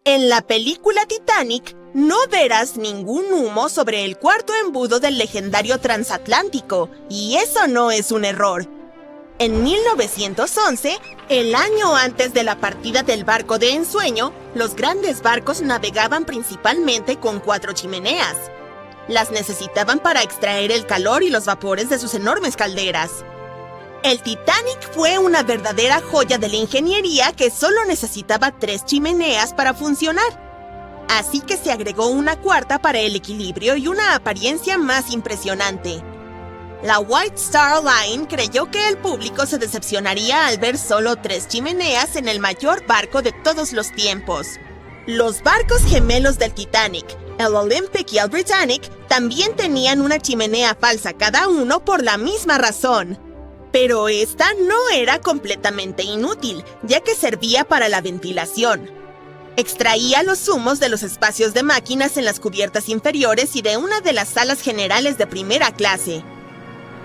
En la película Titanic, no verás ningún humo sobre el cuarto embudo del legendario transatlántico, y eso no es un error. En 1911, el año antes de la partida del barco de ensueño, los grandes barcos navegaban principalmente con 4 chimeneas. Las necesitaban para extraer el calor y los vapores de sus enormes calderas. El Titanic fue una verdadera joya de la ingeniería que solo necesitaba 3 chimeneas para funcionar. Así que se agregó una cuarta para el equilibrio y una apariencia más impresionante. La White Star Line creyó que el público se decepcionaría al ver solo 3 chimeneas en el mayor barco de todos los tiempos. Los barcos gemelos del Titanic, el Olympic y el Britannic, también tenían una chimenea falsa cada uno por la misma razón. Pero esta no era completamente inútil, ya que servía para la ventilación. Extraía los humos de los espacios de máquinas en las cubiertas inferiores y de una de las salas generales de primera clase.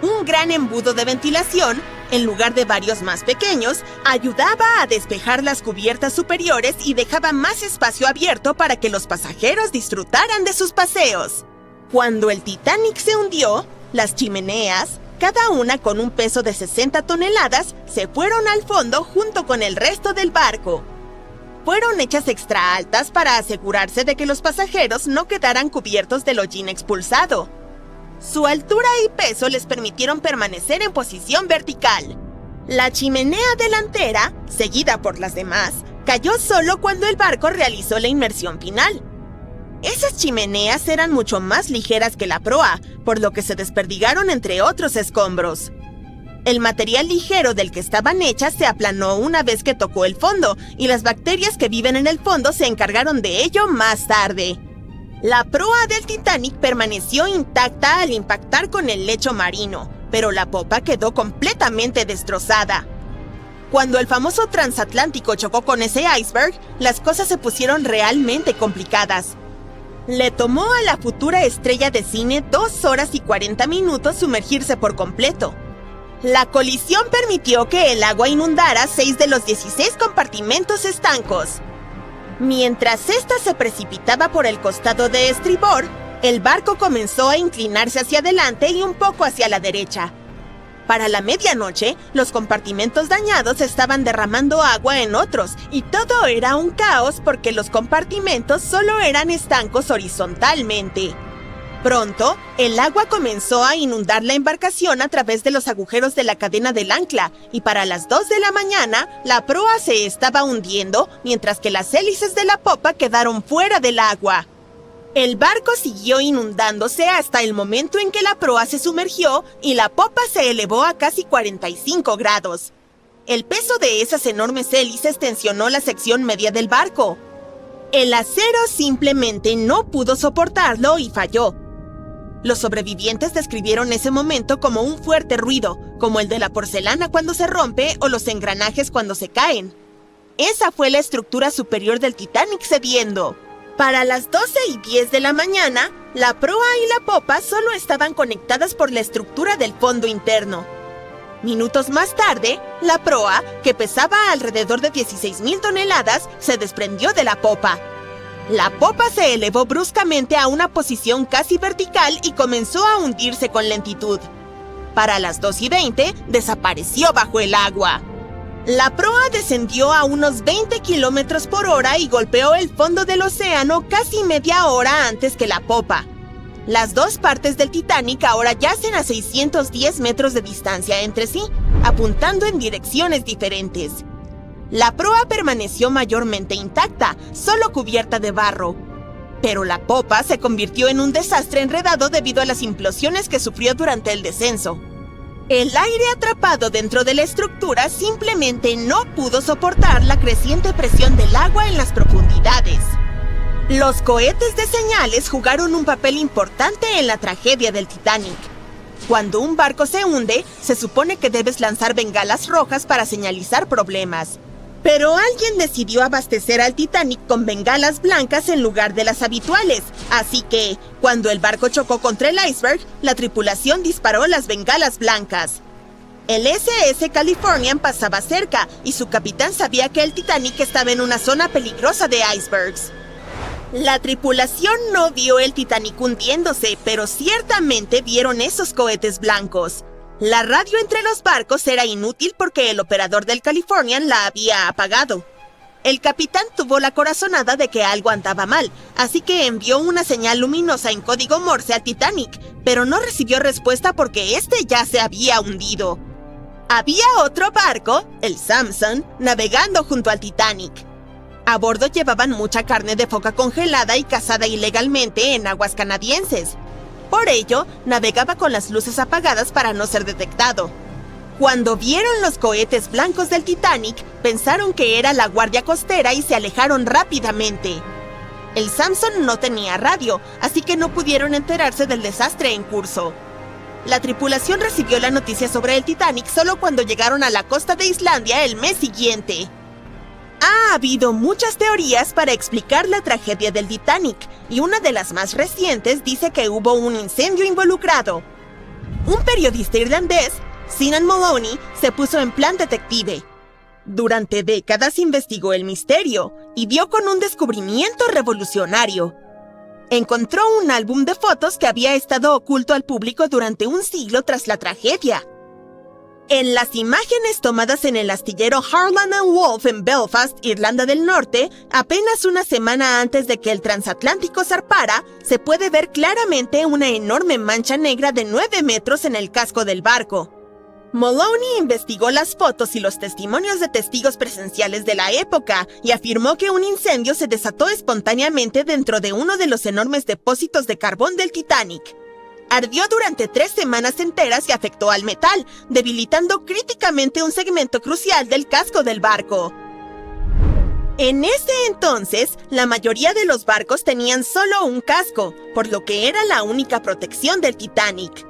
Un gran embudo de ventilación, en lugar de varios más pequeños, ayudaba a despejar las cubiertas superiores y dejaba más espacio abierto para que los pasajeros disfrutaran de sus paseos. Cuando el Titanic se hundió, las chimeneas, cada una con un peso de 60 toneladas, se fueron al fondo junto con el resto del barco. Fueron hechas extra altas para asegurarse de que los pasajeros no quedaran cubiertos del hollín expulsado. Su altura y peso les permitieron permanecer en posición vertical. La chimenea delantera, seguida por las demás, cayó solo cuando el barco realizó la inmersión final. Esas chimeneas eran mucho más ligeras que la proa, por lo que se desperdigaron entre otros escombros. El material ligero del que estaban hechas se aplanó una vez que tocó el fondo, y las bacterias que viven en el fondo se encargaron de ello más tarde. La proa del Titanic permaneció intacta al impactar con el lecho marino, pero la popa quedó completamente destrozada. Cuando el famoso transatlántico chocó con ese iceberg, las cosas se pusieron realmente complicadas. Le tomó a la futura estrella de cine 2 horas y 40 minutos sumergirse por completo. La colisión permitió que el agua inundara 6 de los 16 compartimentos estancos. Mientras ésta se precipitaba por el costado de estribor, el barco comenzó a inclinarse hacia adelante y un poco hacia la derecha. Para la medianoche, los compartimentos dañados estaban derramando agua en otros, y todo era un caos porque los compartimentos solo eran estancos horizontalmente. Pronto, el agua comenzó a inundar la embarcación a través de los agujeros de la cadena del ancla, y para las 2 de la mañana, la proa se estaba hundiendo, mientras que las hélices de la popa quedaron fuera del agua. El barco siguió inundándose hasta el momento en que la proa se sumergió y la popa se elevó a casi 45 grados. El peso de esas enormes hélices tensionó la sección media del barco. El acero simplemente no pudo soportarlo y falló. Los sobrevivientes describieron ese momento como un fuerte ruido, como el de la porcelana cuando se rompe o los engranajes cuando se caen. Esa fue la estructura superior del Titanic cediendo. Para las 12:10 de la mañana, la proa y la popa solo estaban conectadas por la estructura del fondo interno. Minutos más tarde, la proa, que pesaba alrededor de 16,000 toneladas, se desprendió de la popa. La popa se elevó bruscamente a una posición casi vertical y comenzó a hundirse con lentitud. Para las 2:20, desapareció bajo el agua. La proa descendió a unos 20 kilómetros por hora y golpeó el fondo del océano casi media hora antes que la popa. Las dos partes del Titanic ahora yacen a 610 metros de distancia entre sí, apuntando en direcciones diferentes. La proa permaneció mayormente intacta, solo cubierta de barro. Pero la popa se convirtió en un desastre enredado debido a las implosiones que sufrió durante el descenso. El aire atrapado dentro de la estructura simplemente no pudo soportar la creciente presión del agua en las profundidades. Los cohetes de señales jugaron un papel importante en la tragedia del Titanic. Cuando un barco se hunde, se supone que debes lanzar bengalas rojas para señalizar problemas. Pero alguien decidió abastecer al Titanic con bengalas blancas en lugar de las habituales, así que, cuando el barco chocó contra el iceberg, la tripulación disparó las bengalas blancas. El SS Californian pasaba cerca y su capitán sabía que el Titanic estaba en una zona peligrosa de icebergs. La tripulación no vio el Titanic hundiéndose, pero ciertamente vieron esos cohetes blancos. La radio entre los barcos era inútil porque el operador del Californian la había apagado. El capitán tuvo la corazonada de que algo andaba mal, así que envió una señal luminosa en código Morse al Titanic, pero no recibió respuesta porque este ya se había hundido. Había otro barco, el Samson, navegando junto al Titanic. A bordo llevaban mucha carne de foca congelada y cazada ilegalmente en aguas canadienses. Por ello, navegaba con las luces apagadas para no ser detectado. Cuando vieron los cohetes blancos del Titanic, pensaron que era la guardia costera y se alejaron rápidamente. El Samson no tenía radio, así que no pudieron enterarse del desastre en curso. La tripulación recibió la noticia sobre el Titanic solo cuando llegaron a la costa de Islandia el mes siguiente. Ha habido muchas teorías para explicar la tragedia del Titanic, y una de las más recientes dice que hubo un incendio involucrado. Un periodista irlandés, Sinan Moloney, se puso en plan detective. Durante décadas investigó el misterio y dio con un descubrimiento revolucionario. Encontró un álbum de fotos que había estado oculto al público durante un siglo tras la tragedia. En las imágenes tomadas en el astillero Harland & Wolff en Belfast, Irlanda del Norte, apenas una semana antes de que el transatlántico zarpara, se puede ver claramente una enorme mancha negra de 9 metros en el casco del barco. Moloney investigó las fotos y los testimonios de testigos presenciales de la época y afirmó que un incendio se desató espontáneamente dentro de uno de los enormes depósitos de carbón del Titanic. Ardió durante 3 semanas enteras y afectó al metal, debilitando críticamente un segmento crucial del casco del barco. En ese entonces, la mayoría de los barcos tenían solo un casco, por lo que era la única protección del Titanic.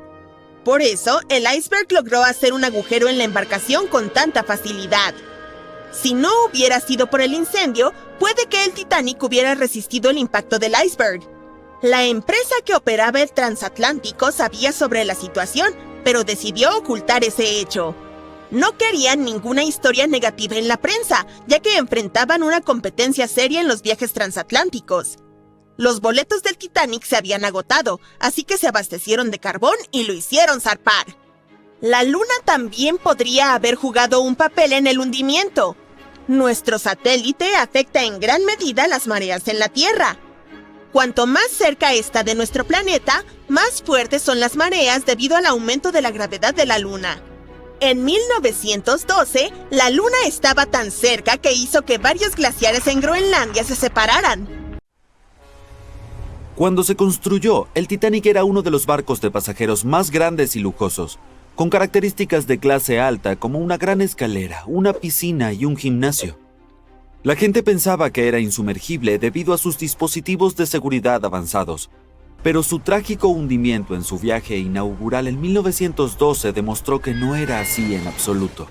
Por eso, el iceberg logró hacer un agujero en la embarcación con tanta facilidad. Si no hubiera sido por el incendio, puede que el Titanic hubiera resistido el impacto del iceberg. La empresa que operaba el transatlántico sabía sobre la situación, pero decidió ocultar ese hecho. No querían ninguna historia negativa en la prensa, ya que enfrentaban una competencia seria en los viajes transatlánticos. Los boletos del Titanic se habían agotado, así que se abastecieron de carbón y lo hicieron zarpar. La Luna también podría haber jugado un papel en el hundimiento. Nuestro satélite afecta en gran medida las mareas en la Tierra. Cuanto más cerca está de nuestro planeta, más fuertes son las mareas debido al aumento de la gravedad de la Luna. En 1912, la Luna estaba tan cerca que hizo que varios glaciares en Groenlandia se separaran. Cuando se construyó, el Titanic era uno de los barcos de pasajeros más grandes y lujosos, con características de clase alta como una gran escalera, una piscina y un gimnasio. La gente pensaba que era insumergible debido a sus dispositivos de seguridad avanzados, pero su trágico hundimiento en su viaje inaugural en 1912 demostró que no era así en absoluto.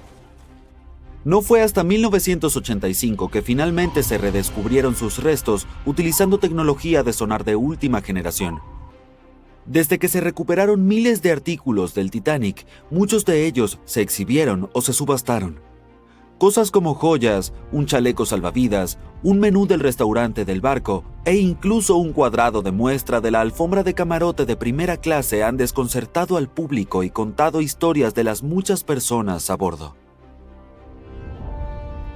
No fue hasta 1985 que finalmente se redescubrieron sus restos utilizando tecnología de sonar de última generación. Desde que se recuperaron miles de artículos del Titanic, muchos de ellos se exhibieron o se subastaron. Cosas como joyas, un chaleco salvavidas, un menú del restaurante del barco e incluso un cuadrado de muestra de la alfombra de camarote de primera clase han desconcertado al público y contado historias de las muchas personas a bordo.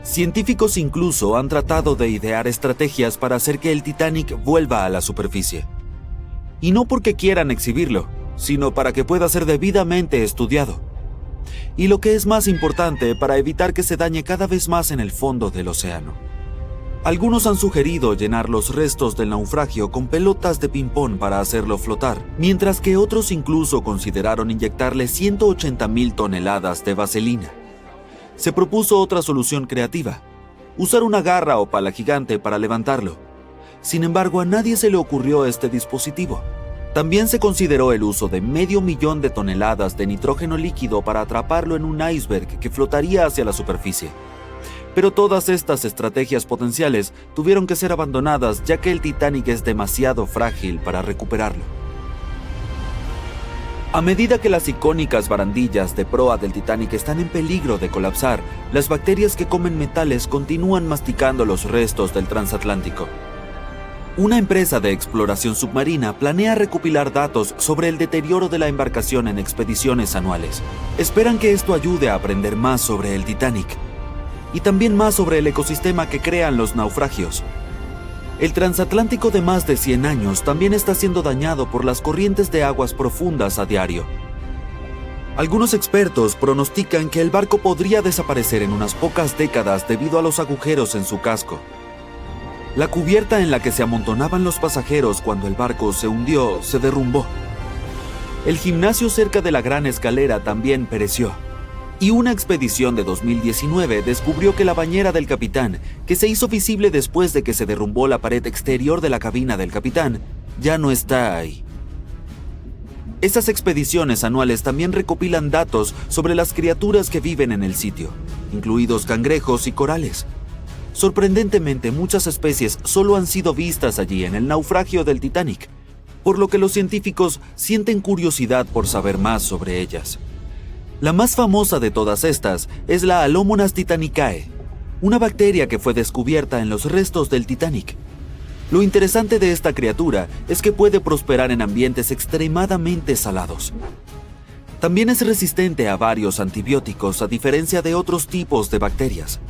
Científicos incluso han tratado de idear estrategias para hacer que el Titanic vuelva a la superficie. Y no porque quieran exhibirlo, sino para que pueda ser debidamente estudiado. Y lo que es más importante, para evitar que se dañe cada vez más en el fondo del océano. Algunos han sugerido llenar los restos del naufragio con pelotas de ping-pong para hacerlo flotar, mientras que otros incluso consideraron inyectarle 180,000 toneladas de vaselina. Se propuso otra solución creativa, usar una garra o pala gigante para levantarlo. Sin embargo, a nadie se le ocurrió este dispositivo. También se consideró el uso de 500,000 de toneladas de nitrógeno líquido para atraparlo en un iceberg que flotaría hacia la superficie. Pero todas estas estrategias potenciales tuvieron que ser abandonadas ya que el Titanic es demasiado frágil para recuperarlo. A medida que las icónicas barandillas de proa del Titanic están en peligro de colapsar, las bacterias que comen metales continúan masticando los restos del transatlántico. Una empresa de exploración submarina planea recopilar datos sobre el deterioro de la embarcación en expediciones anuales. Esperan que esto ayude a aprender más sobre el Titanic y también más sobre el ecosistema que crean los naufragios. El transatlántico de más de 100 años también está siendo dañado por las corrientes de aguas profundas a diario. Algunos expertos pronostican que el barco podría desaparecer en unas pocas décadas debido a los agujeros en su casco. La cubierta en la que se amontonaban los pasajeros cuando el barco se hundió se derrumbó. El gimnasio cerca de la gran escalera también pereció. Y una expedición de 2019 descubrió que la bañera del capitán, que se hizo visible después de que se derrumbó la pared exterior de la cabina del capitán, ya no está ahí. Esas expediciones anuales también recopilan datos sobre las criaturas que viven en el sitio, incluidos cangrejos y corales. Sorprendentemente, muchas especies solo han sido vistas allí en el naufragio del Titanic, por lo que los científicos sienten curiosidad por saber más sobre ellas. La más famosa de todas estas es la Alomonas titanicae, una bacteria que fue descubierta en los restos del Titanic. Lo interesante de esta criatura es que puede prosperar en ambientes extremadamente salados. También es resistente a varios antibióticos a diferencia de otros tipos de bacterias.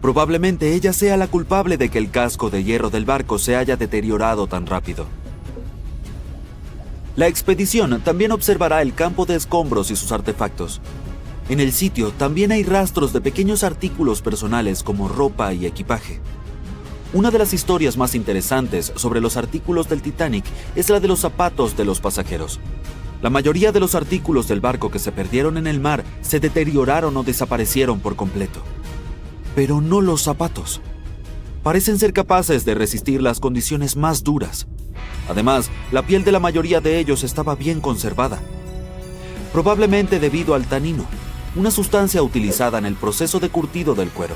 Probablemente ella sea la culpable de que el casco de hierro del barco se haya deteriorado tan rápido. La expedición también observará el campo de escombros y sus artefactos. En el sitio también hay rastros de pequeños artículos personales como ropa y equipaje. Una de las historias más interesantes sobre los artículos del Titanic es la de los zapatos de los pasajeros. La mayoría de los artículos del barco que se perdieron en el mar se deterioraron o desaparecieron por completo. Pero no los zapatos. Parecen ser capaces de resistir las condiciones más duras. Además, la piel de la mayoría de ellos estaba bien conservada. Probablemente debido al tanino, una sustancia utilizada en el proceso de curtido del cuero.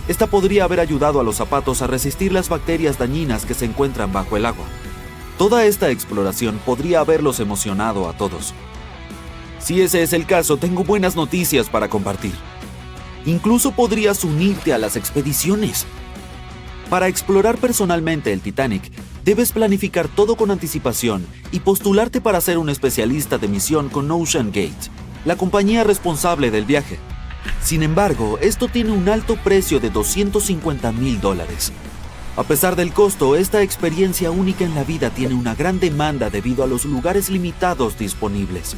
Esta podría haber ayudado a los zapatos a resistir las bacterias dañinas que se encuentran bajo el agua. Toda esta exploración podría haberlos emocionado a todos. Si ese es el caso, tengo buenas noticias para compartir. Incluso podrías unirte a las expediciones. Para explorar personalmente el Titanic, debes planificar todo con anticipación y postularte para ser un especialista de misión con OceanGate, la compañía responsable del viaje. Sin embargo, esto tiene un alto precio de $250,000. A pesar del costo, esta experiencia única en la vida tiene una gran demanda debido a los lugares limitados disponibles.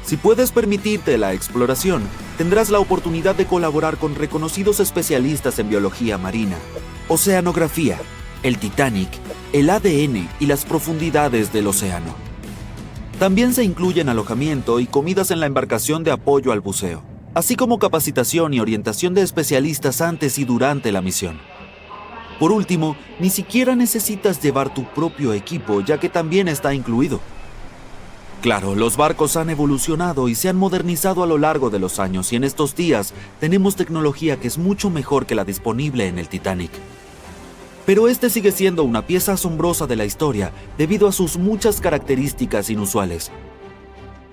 Si puedes permitirte la exploración, tendrás la oportunidad de colaborar con reconocidos especialistas en biología marina, oceanografía, el Titanic, el ADN y las profundidades del océano. También se incluyen alojamiento y comidas en la embarcación de apoyo al buceo, así como capacitación y orientación de especialistas antes y durante la misión. Por último, ni siquiera necesitas llevar tu propio equipo, ya que también está incluido. Claro, los barcos han evolucionado y se han modernizado a lo largo de los años y en estos días tenemos tecnología que es mucho mejor que la disponible en el Titanic. Pero este sigue siendo una pieza asombrosa de la historia debido a sus muchas características inusuales.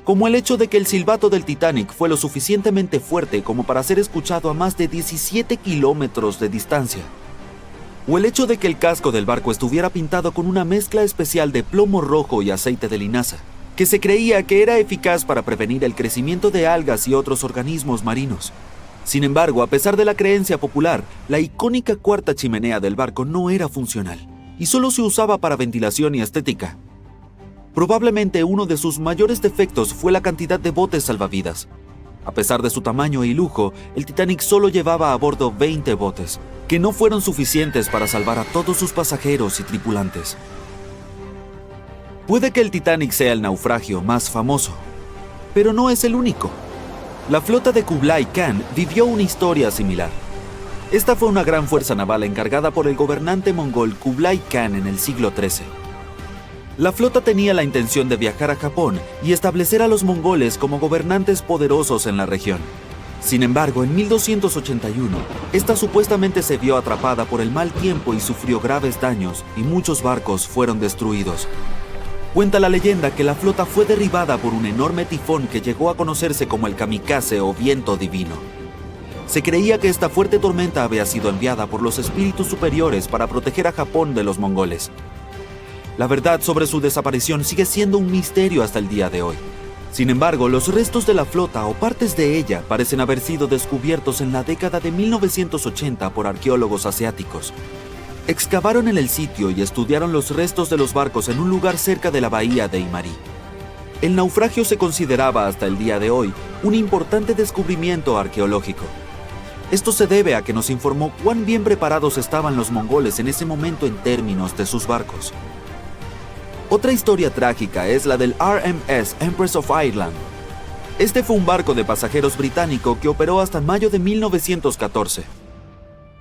Como el hecho de que el silbato del Titanic fue lo suficientemente fuerte como para ser escuchado a más de 17 kilómetros de distancia. O el hecho de que el casco del barco estuviera pintado con una mezcla especial de plomo rojo y aceite de linaza, que se creía que era eficaz para prevenir el crecimiento de algas y otros organismos marinos. Sin embargo, a pesar de la creencia popular, la icónica cuarta chimenea del barco no era funcional y solo se usaba para ventilación y estética. Probablemente uno de sus mayores defectos fue la cantidad de botes salvavidas. A pesar de su tamaño y lujo, el Titanic solo llevaba a bordo 20 botes, que no fueron suficientes para salvar a todos sus pasajeros y tripulantes. Puede que el Titanic sea el naufragio más famoso, pero no es el único. La flota de Kublai Khan vivió una historia similar. Esta fue una gran fuerza naval encargada por el gobernante mongol Kublai Khan en el siglo XIII. La flota tenía la intención de viajar a Japón y establecer a los mongoles como gobernantes poderosos en la región. Sin embargo, en 1281, esta supuestamente se vio atrapada por el mal tiempo y sufrió graves daños y muchos barcos fueron destruidos. Cuenta la leyenda que la flota fue derribada por un enorme tifón que llegó a conocerse como el kamikaze o viento divino. Se creía que esta fuerte tormenta había sido enviada por los espíritus superiores para proteger a Japón de los mongoles. La verdad sobre su desaparición sigue siendo un misterio hasta el día de hoy. Sin embargo, los restos de la flota o partes de ella parecen haber sido descubiertos en la década de 1980 por arqueólogos asiáticos. Excavaron en el sitio y estudiaron los restos de los barcos en un lugar cerca de la bahía de Imari. El naufragio se consideraba hasta el día de hoy un importante descubrimiento arqueológico. Esto se debe a que nos informó cuán bien preparados estaban los mongoles en ese momento en términos de sus barcos. Otra historia trágica es la del RMS Empress of Ireland. Este fue un barco de pasajeros británico que operó hasta mayo de 1914.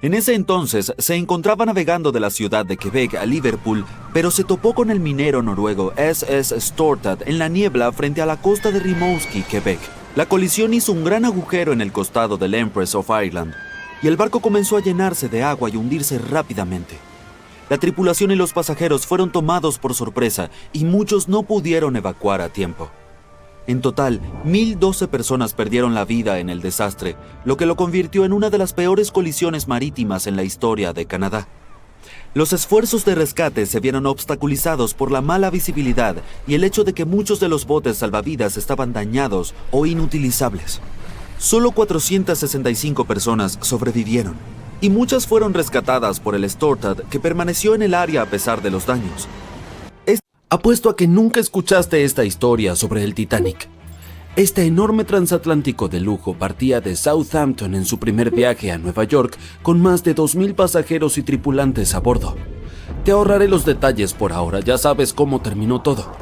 En ese entonces se encontraba navegando de la ciudad de Quebec a Liverpool, pero se topó con el minero noruego SS Stortad en la niebla frente a la costa de Rimouski, Quebec. La colisión hizo un gran agujero en el costado del Empress of Ireland, y el barco comenzó a llenarse de agua y hundirse rápidamente. La tripulación y los pasajeros fueron tomados por sorpresa y muchos no pudieron evacuar a tiempo. En total, 1,012 personas perdieron la vida en el desastre, lo que lo convirtió en una de las peores colisiones marítimas en la historia de Canadá. Los esfuerzos de rescate se vieron obstaculizados por la mala visibilidad y el hecho de que muchos de los botes salvavidas estaban dañados o inutilizables. Solo 465 personas sobrevivieron, y muchas fueron rescatadas por el Stortad, que permaneció en el área a pesar de los daños. Apuesto a que nunca escuchaste esta historia sobre el Titanic. Este enorme transatlántico de lujo partía de Southampton en su primer viaje a Nueva York con más de 2,000 pasajeros y tripulantes a bordo. Te ahorraré los detalles por ahora, ya sabes cómo terminó todo.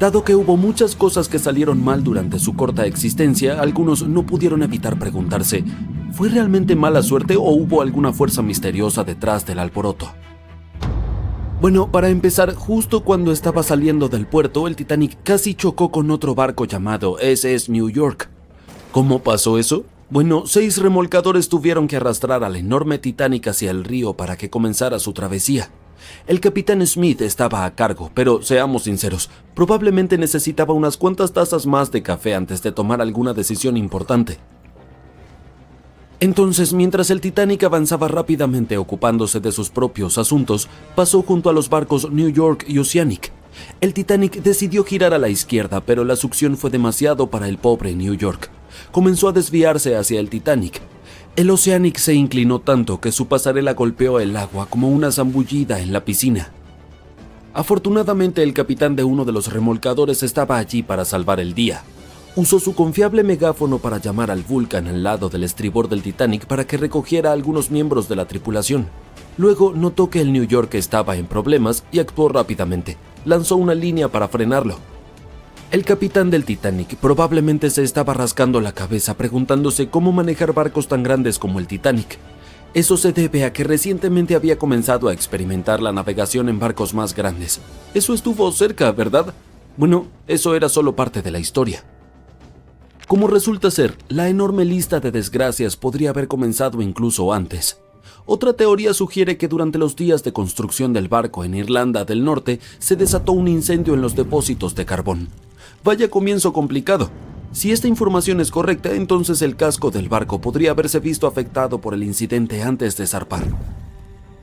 Dado que hubo muchas cosas que salieron mal durante su corta existencia, algunos no pudieron evitar preguntarse, ¿fue realmente mala suerte o hubo alguna fuerza misteriosa detrás del alboroto? Bueno, para empezar, justo cuando estaba saliendo del puerto, el Titanic casi chocó con otro barco llamado SS New York. ¿Cómo pasó eso? Bueno, 6 remolcadores tuvieron que arrastrar al enorme Titanic hacia el río para que comenzara su travesía. El capitán Smith estaba a cargo, pero seamos sinceros, probablemente necesitaba unas cuantas tazas más de café antes de tomar alguna decisión importante. Entonces, mientras el Titanic avanzaba rápidamente ocupándose de sus propios asuntos, pasó junto a los barcos New York y Oceanic. El Titanic decidió girar a la izquierda, pero la succión fue demasiado para el pobre New York. Comenzó a desviarse hacia el Titanic. El Oceanic se inclinó tanto que su pasarela golpeó el agua como una zambullida en la piscina. Afortunadamente, el capitán de uno de los remolcadores estaba allí para salvar el día. Usó su confiable megáfono para llamar al Vulcan al lado del estribor del Titanic para que recogiera a algunos miembros de la tripulación. Luego notó que el New York estaba en problemas y actuó rápidamente. Lanzó una línea para frenarlo. El capitán del Titanic probablemente se estaba rascando la cabeza preguntándose cómo manejar barcos tan grandes como el Titanic. Eso se debe a que recientemente había comenzado a experimentar la navegación en barcos más grandes. Eso estuvo cerca, ¿verdad? Bueno, eso era solo parte de la historia. Como resulta ser, la enorme lista de desgracias podría haber comenzado incluso antes. Otra teoría sugiere que durante los días de construcción del barco en Irlanda del Norte se desató un incendio en los depósitos de carbón. Vaya comienzo complicado. Si esta información es correcta, entonces el casco del barco podría haberse visto afectado por el incidente antes de zarpar.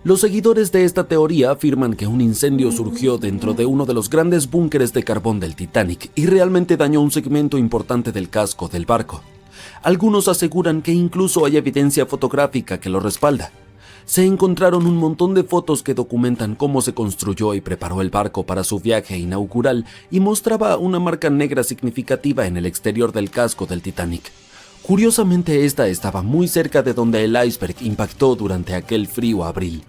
Los seguidores de esta teoría afirman que un incendio surgió dentro de uno de los grandes búnkeres de carbón del Titanic y realmente dañó un segmento importante del casco del barco. Algunos aseguran que incluso hay evidencia fotográfica que lo respalda. Se encontraron un montón de fotos que documentan cómo se construyó y preparó el barco para su viaje inaugural y mostraba una marca negra significativa en el exterior del casco del Titanic. Curiosamente, esta estaba muy cerca de donde el iceberg impactó durante aquel frío abril.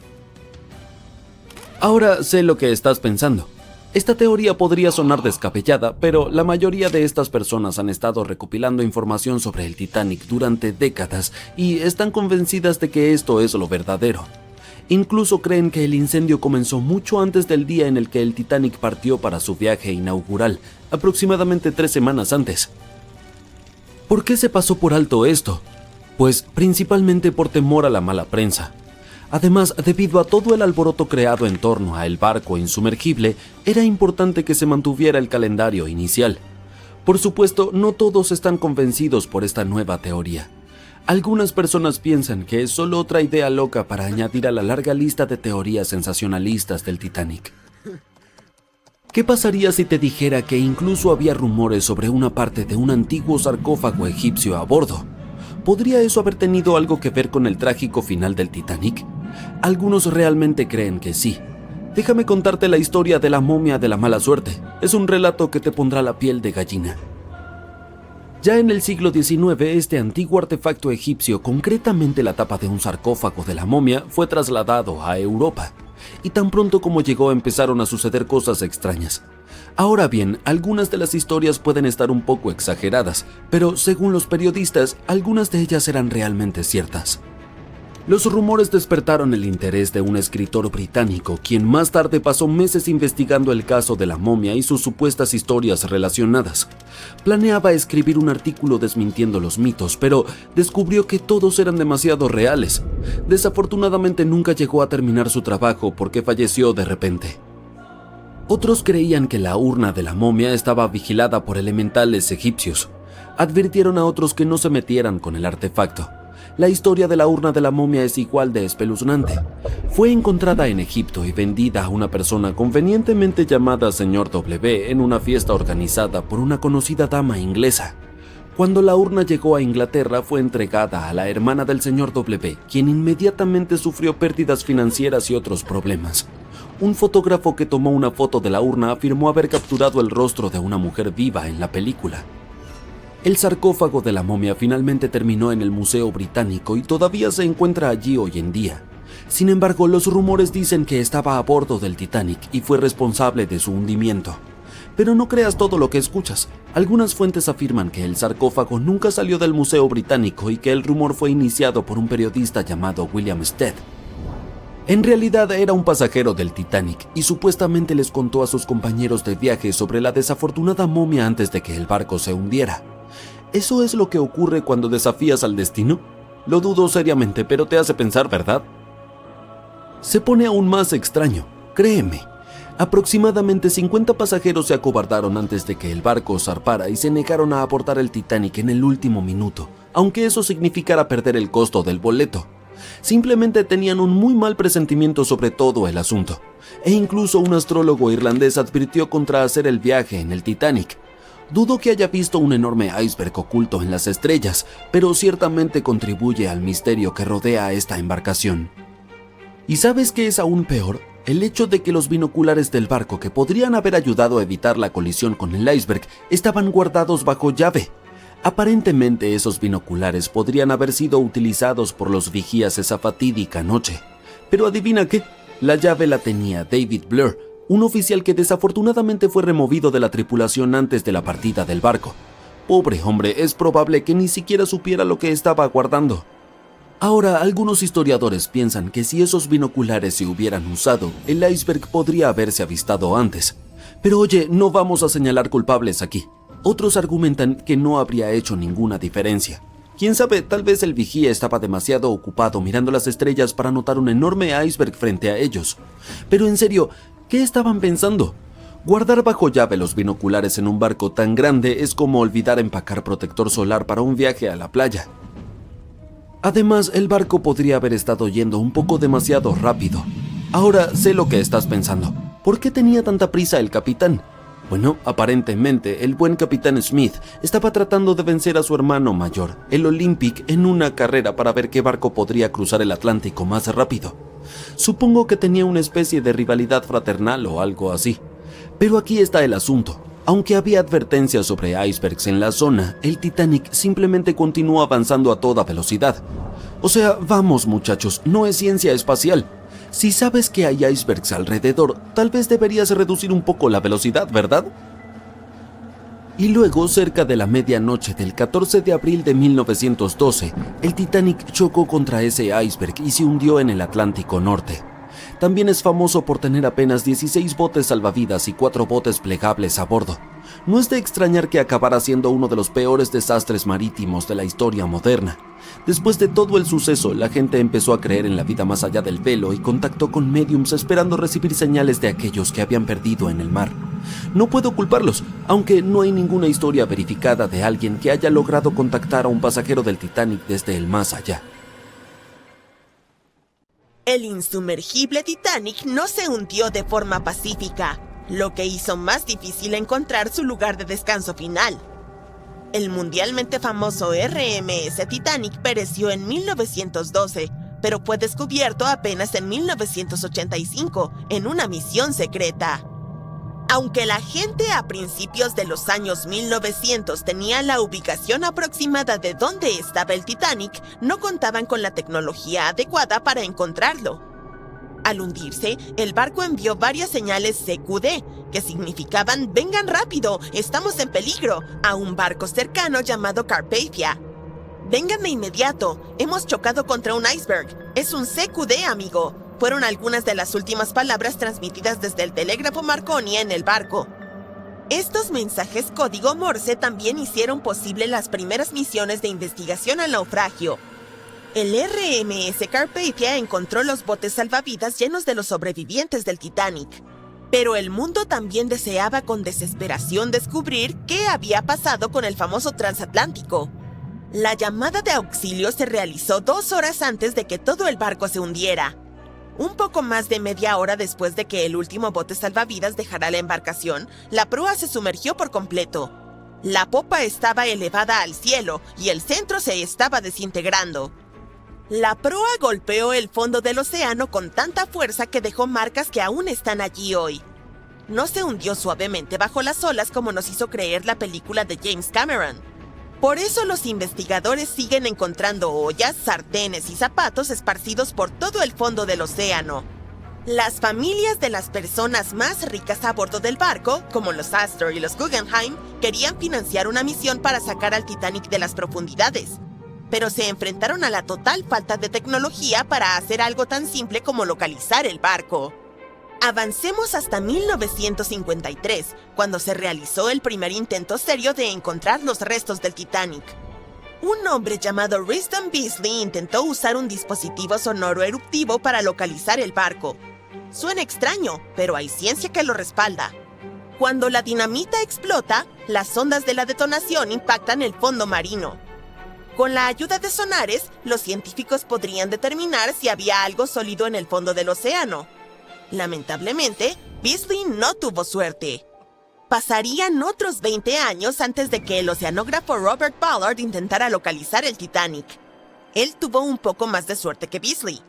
Ahora sé lo que estás pensando. Esta teoría podría sonar descabellada, pero la mayoría de estas personas han estado recopilando información sobre el Titanic durante décadas y están convencidas de que esto es lo verdadero. Incluso creen que el incendio comenzó mucho antes del día en el que el Titanic partió para su viaje inaugural, aproximadamente 3 semanas antes. ¿Por qué se pasó por alto esto? Pues principalmente por temor a la mala prensa. Además, debido a todo el alboroto creado en torno a el barco insumergible, era importante que se mantuviera el calendario inicial. Por supuesto, no todos están convencidos por esta nueva teoría. Algunas personas piensan que es solo otra idea loca para añadir a la larga lista de teorías sensacionalistas del Titanic. ¿Qué pasaría si te dijera que incluso había rumores sobre una parte de un antiguo sarcófago egipcio a bordo? ¿Podría eso haber tenido algo que ver con el trágico final del Titanic? Algunos realmente creen que sí. Déjame contarte la historia de la momia de la mala suerte. Es un relato que te pondrá la piel de gallina. Ya en el siglo XIX, este antiguo artefacto egipcio, concretamente la tapa de un sarcófago de la momia, fue trasladado a Europa. Y tan pronto como llegó empezaron a suceder cosas extrañas. Ahora bien, algunas de las historias pueden estar un poco exageradas, pero según los periodistas, algunas de ellas eran realmente ciertas. Los rumores despertaron el interés de un escritor británico, quien más tarde pasó meses investigando el caso de la momia y sus supuestas historias relacionadas. Planeaba escribir un artículo desmintiendo los mitos, pero descubrió que todos eran demasiado reales. Desafortunadamente nunca llegó a terminar su trabajo porque falleció de repente. Otros creían que la urna de la momia estaba vigilada por elementales egipcios. Advirtieron a otros que no se metieran con el artefacto. La historia de la urna de la momia es igual de espeluznante. Fue encontrada en Egipto y vendida a una persona convenientemente llamada Señor W en una fiesta organizada por una conocida dama inglesa. Cuando la urna llegó a Inglaterra, fue entregada a la hermana del Señor W, quien inmediatamente sufrió pérdidas financieras y otros problemas. Un fotógrafo que tomó una foto de la urna afirmó haber capturado el rostro de una mujer viva en la película. El sarcófago de la momia finalmente terminó en el Museo Británico y todavía se encuentra allí hoy en día. Sin embargo, los rumores dicen que estaba a bordo del Titanic y fue responsable de su hundimiento. Pero no creas todo lo que escuchas. Algunas fuentes afirman que el sarcófago nunca salió del Museo Británico y que el rumor fue iniciado por un periodista llamado William Stead. En realidad era un pasajero del Titanic y supuestamente les contó a sus compañeros de viaje sobre la desafortunada momia antes de que el barco se hundiera. ¿Eso es lo que ocurre cuando desafías al destino? Lo dudo seriamente, pero te hace pensar, ¿verdad? Se pone aún más extraño, créeme. Aproximadamente 50 pasajeros se acobardaron antes de que el barco zarpara y se negaron a abortar el Titanic en el último minuto, aunque eso significara perder el costo del boleto. Simplemente tenían un muy mal presentimiento sobre todo el asunto, e incluso un astrólogo irlandés advirtió contra hacer el viaje en el Titanic. Dudo que haya visto un enorme iceberg oculto en las estrellas, pero ciertamente contribuye al misterio que rodea a esta embarcación. ¿Y sabes qué es aún peor? El hecho de que los binoculares del barco que podrían haber ayudado a evitar la colisión con el iceberg estaban guardados bajo llave. Aparentemente esos binoculares podrían haber sido utilizados por los vigías esa fatídica noche. Pero adivina qué, la llave la tenía David Blur, un oficial que desafortunadamente fue removido de la tripulación antes de la partida del barco. Pobre hombre, es probable que ni siquiera supiera lo que estaba guardando. Ahora, algunos historiadores piensan que si esos binoculares se hubieran usado, el iceberg podría haberse avistado antes. Pero oye, no vamos a señalar culpables aquí. Otros argumentan que no habría hecho ninguna diferencia. Quién sabe, tal vez el vigía estaba demasiado ocupado mirando las estrellas para notar un enorme iceberg frente a ellos. Pero en serio, ¿qué estaban pensando? Guardar bajo llave los binoculares en un barco tan grande es como olvidar empacar protector solar para un viaje a la playa. Además, el barco podría haber estado yendo un poco demasiado rápido. Ahora sé lo que estás pensando. ¿Por qué tenía tanta prisa el capitán? Bueno, aparentemente, el buen capitán Smith estaba tratando de vencer a su hermano mayor, el Olympic, en una carrera para ver qué barco podría cruzar el Atlántico más rápido. Supongo que tenía una especie de rivalidad fraternal o algo así. Pero aquí está el asunto. Aunque había advertencias sobre icebergs en la zona, el Titanic simplemente continuó avanzando a toda velocidad. O sea, vamos muchachos, no es ciencia espacial. Si sabes que hay icebergs alrededor, tal vez deberías reducir un poco la velocidad, ¿verdad? Y luego, cerca de la medianoche del 14 de abril de 1912, el Titanic chocó contra ese iceberg y se hundió en el Atlántico Norte. También es famoso por tener apenas 16 botes salvavidas y 4 botes plegables a bordo. No es de extrañar que acabara siendo uno de los peores desastres marítimos de la historia moderna. Después de todo el suceso, la gente empezó a creer en la vida más allá del velo y contactó con médiums esperando recibir señales de aquellos que habían perdido en el mar. No puedo culparlos, aunque no hay ninguna historia verificada de alguien que haya logrado contactar a un pasajero del Titanic desde el más allá. El insumergible Titanic no se hundió de forma pacífica, lo que hizo más difícil encontrar su lugar de descanso final. El mundialmente famoso RMS Titanic pereció en 1912, pero fue descubierto apenas en 1985 en una misión secreta. Aunque la gente a principios de los años 1900 tenía la ubicación aproximada de dónde estaba el Titanic, no contaban con la tecnología adecuada para encontrarlo. Al hundirse, el barco envió varias señales CQD, que significaban «vengan rápido, estamos en peligro», a un barco cercano llamado Carpathia. «Vengan de inmediato, hemos chocado contra un iceberg, es un CQD, amigo», fueron algunas de las últimas palabras transmitidas desde el telégrafo Marconi en el barco. Estos mensajes código Morse también hicieron posible las primeras misiones de investigación al naufragio. El RMS Carpathia encontró los botes salvavidas llenos de los sobrevivientes del Titanic. Pero el mundo también deseaba con desesperación descubrir qué había pasado con el famoso transatlántico. La llamada de auxilio se realizó 2 horas antes de que todo el barco se hundiera. Un poco más de media hora después de que el último bote salvavidas dejara la embarcación, la proa se sumergió por completo. La popa estaba elevada al cielo y el centro se estaba desintegrando. La proa golpeó el fondo del océano con tanta fuerza que dejó marcas que aún están allí hoy. No se hundió suavemente bajo las olas como nos hizo creer la película de James Cameron. Por eso los investigadores siguen encontrando ollas, sartenes y zapatos esparcidos por todo el fondo del océano. Las familias de las personas más ricas a bordo del barco, como los Astor y los Guggenheim, querían financiar una misión para sacar al Titanic de las profundidades, pero se enfrentaron a la total falta de tecnología para hacer algo tan simple como localizar el barco. Avancemos hasta 1953, cuando se realizó el primer intento serio de encontrar los restos del Titanic. Un hombre llamado Risdon Beasley intentó usar un dispositivo sonoro eruptivo para localizar el barco. Suena extraño, pero hay ciencia que lo respalda. Cuando la dinamita explota, las ondas de la detonación impactan el fondo marino. Con la ayuda de sonares, los científicos podrían determinar si había algo sólido en el fondo del océano. Lamentablemente, Beasley no tuvo suerte. Pasarían otros 20 años antes de que el oceanógrafo Robert Ballard intentara localizar el Titanic. Él tuvo un poco más de suerte que Beasley.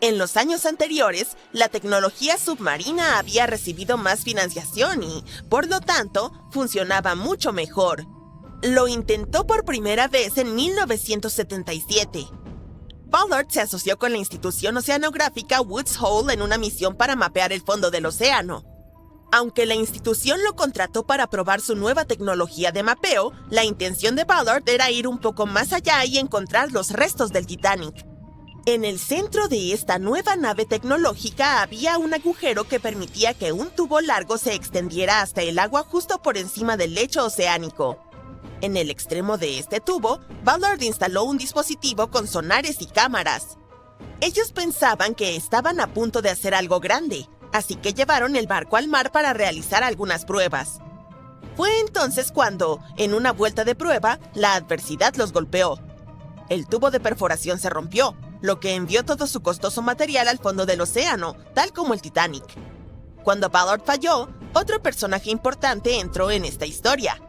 En los años anteriores, la tecnología submarina había recibido más financiación y, por lo tanto, funcionaba mucho mejor. Lo intentó por primera vez en 1977. Ballard se asoció con la institución oceanográfica Woods Hole en una misión para mapear el fondo del océano. Aunque la institución lo contrató para probar su nueva tecnología de mapeo, la intención de Ballard era ir un poco más allá y encontrar los restos del Titanic. En el centro de esta nueva nave tecnológica había un agujero que permitía que un tubo largo se extendiera hasta el agua justo por encima del lecho oceánico. En el extremo de este tubo, Ballard instaló un dispositivo con sonares y cámaras. Ellos pensaban que estaban a punto de hacer algo grande, así que llevaron el barco al mar para realizar algunas pruebas. Fue entonces cuando, en una vuelta de prueba, la adversidad los golpeó. El tubo de perforación se rompió, lo que envió todo su costoso material al fondo del océano, tal como el Titanic. Cuando Ballard falló, otro personaje importante entró en esta historia.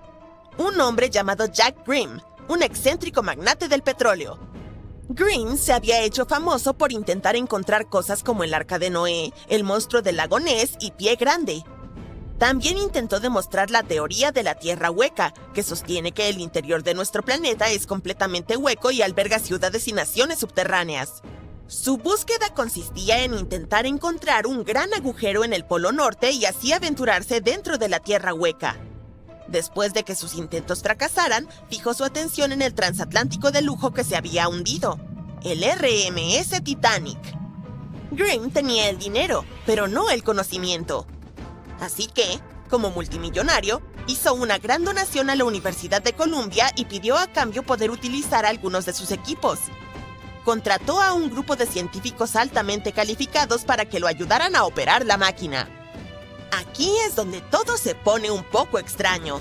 Un hombre llamado Jack Grimm, un excéntrico magnate del petróleo. Grimm se había hecho famoso por intentar encontrar cosas como el Arca de Noé, el monstruo del lago Ness y Pie Grande. También intentó demostrar la teoría de la Tierra hueca, que sostiene que el interior de nuestro planeta es completamente hueco y alberga ciudades y naciones subterráneas. Su búsqueda consistía en intentar encontrar un gran agujero en el Polo Norte y así aventurarse dentro de la Tierra hueca. Después de que sus intentos fracasaran, fijó su atención en el transatlántico de lujo que se había hundido, el RMS Titanic. Grimm tenía el dinero, pero no el conocimiento. Así que, como multimillonario, hizo una gran donación a la Universidad de Columbia y pidió a cambio poder utilizar algunos de sus equipos. Contrató a un grupo de científicos altamente calificados para que lo ayudaran a operar la máquina. Aquí es donde todo se pone un poco extraño.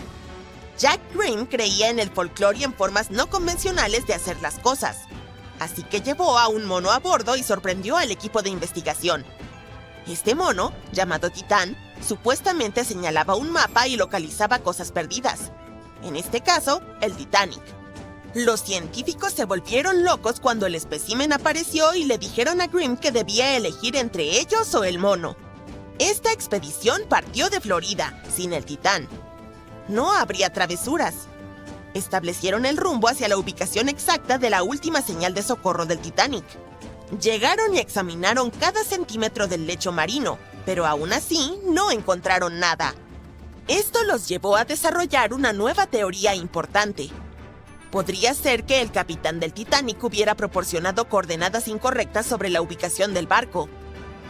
Jack Grimm creía en el folclore y en formas no convencionales de hacer las cosas. Así que llevó a un mono a bordo y sorprendió al equipo de investigación. Este mono, llamado Titán, supuestamente señalaba un mapa y localizaba cosas perdidas. En este caso, el Titanic. Los científicos se volvieron locos cuando el espécimen apareció y le dijeron a Grimm que debía elegir entre ellos o el mono. Esta expedición partió de Florida, sin el Titán. No habría travesuras. Establecieron el rumbo hacia la ubicación exacta de la última señal de socorro del Titanic. Llegaron y examinaron cada centímetro del lecho marino, pero aún así no encontraron nada. Esto los llevó a desarrollar una nueva teoría importante. Podría ser que el capitán del Titanic hubiera proporcionado coordenadas incorrectas sobre la ubicación del barco.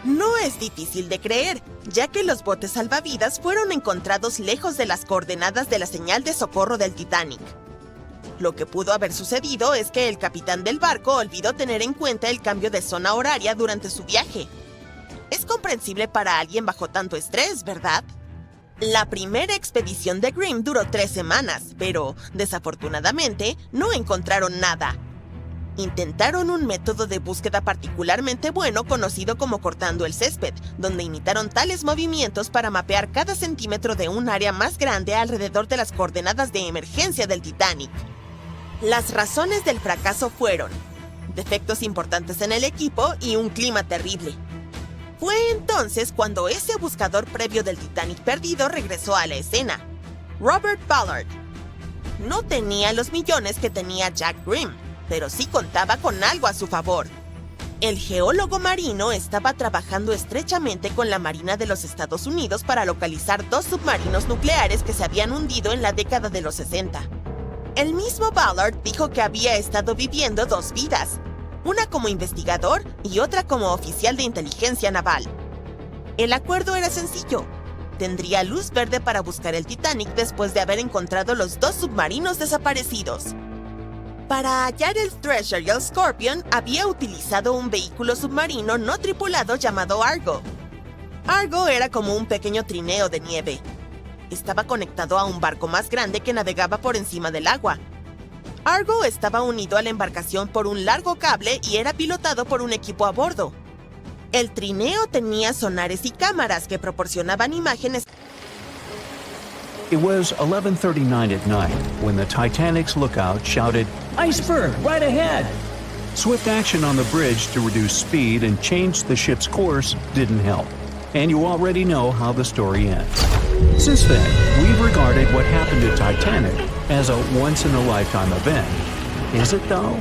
No es difícil de creer, ya que los botes salvavidas fueron encontrados lejos de las coordenadas de la señal de socorro del Titanic. Lo que pudo haber sucedido es que el capitán del barco olvidó tener en cuenta el cambio de zona horaria durante su viaje. Es comprensible para alguien bajo tanto estrés, ¿verdad? La primera expedición de Grimm duró 3 semanas, pero, desafortunadamente, no encontraron nada. Intentaron un método de búsqueda particularmente bueno conocido como cortando el césped, donde imitaron tales movimientos para mapear cada centímetro de un área más grande alrededor de las coordenadas de emergencia del Titanic. Las razones del fracaso fueron defectos importantes en el equipo y un clima terrible. Fue entonces cuando ese buscador previo del Titanic perdido regresó a la escena, Robert Ballard. No tenía los millones que tenía Jack Grimm, pero sí contaba con algo a su favor. El geólogo marino estaba trabajando estrechamente con la Marina de los Estados Unidos para localizar 2 submarinos nucleares que se habían hundido en la década de los 60. El mismo Ballard dijo que había estado viviendo 2 vidas, una como investigador y otra como oficial de inteligencia naval. El acuerdo era sencillo. Tendría luz verde para buscar el Titanic después de haber encontrado los 2 submarinos desaparecidos. Para hallar el Treasure y el Scorpion, había utilizado un vehículo submarino no tripulado llamado Argo. Argo era como un pequeño trineo de nieve. Estaba conectado a un barco más grande que navegaba por encima del agua. Argo estaba unido a la embarcación por un largo cable y era pilotado por un equipo a bordo. El trineo tenía sonares y cámaras que proporcionaban imágenes. It was 11:39 at night when the Titanic's lookout shouted, "Iceberg, right ahead!" Swift action on the bridge to reduce speed and change the ship's course didn't help, and you already know how the story ends. Since then, we've regarded what happened to Titanic as a once-in-a-lifetime event. Is it though?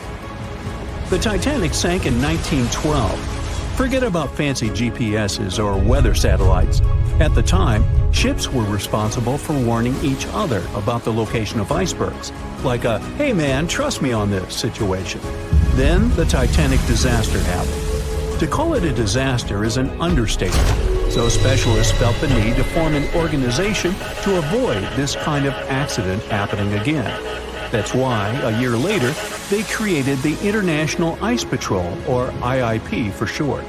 The Titanic sank in 1912. Forget about fancy GPSs or weather satellites. At the time, ships were responsible for warning each other about the location of icebergs, like a, "Hey man, trust me on this" situation. Then the Titanic disaster happened. To call it a disaster is an understatement, so specialists felt the need to form an organization to avoid this kind of accident happening again. That's why, a year later, they created the International Ice Patrol, or IIP for short.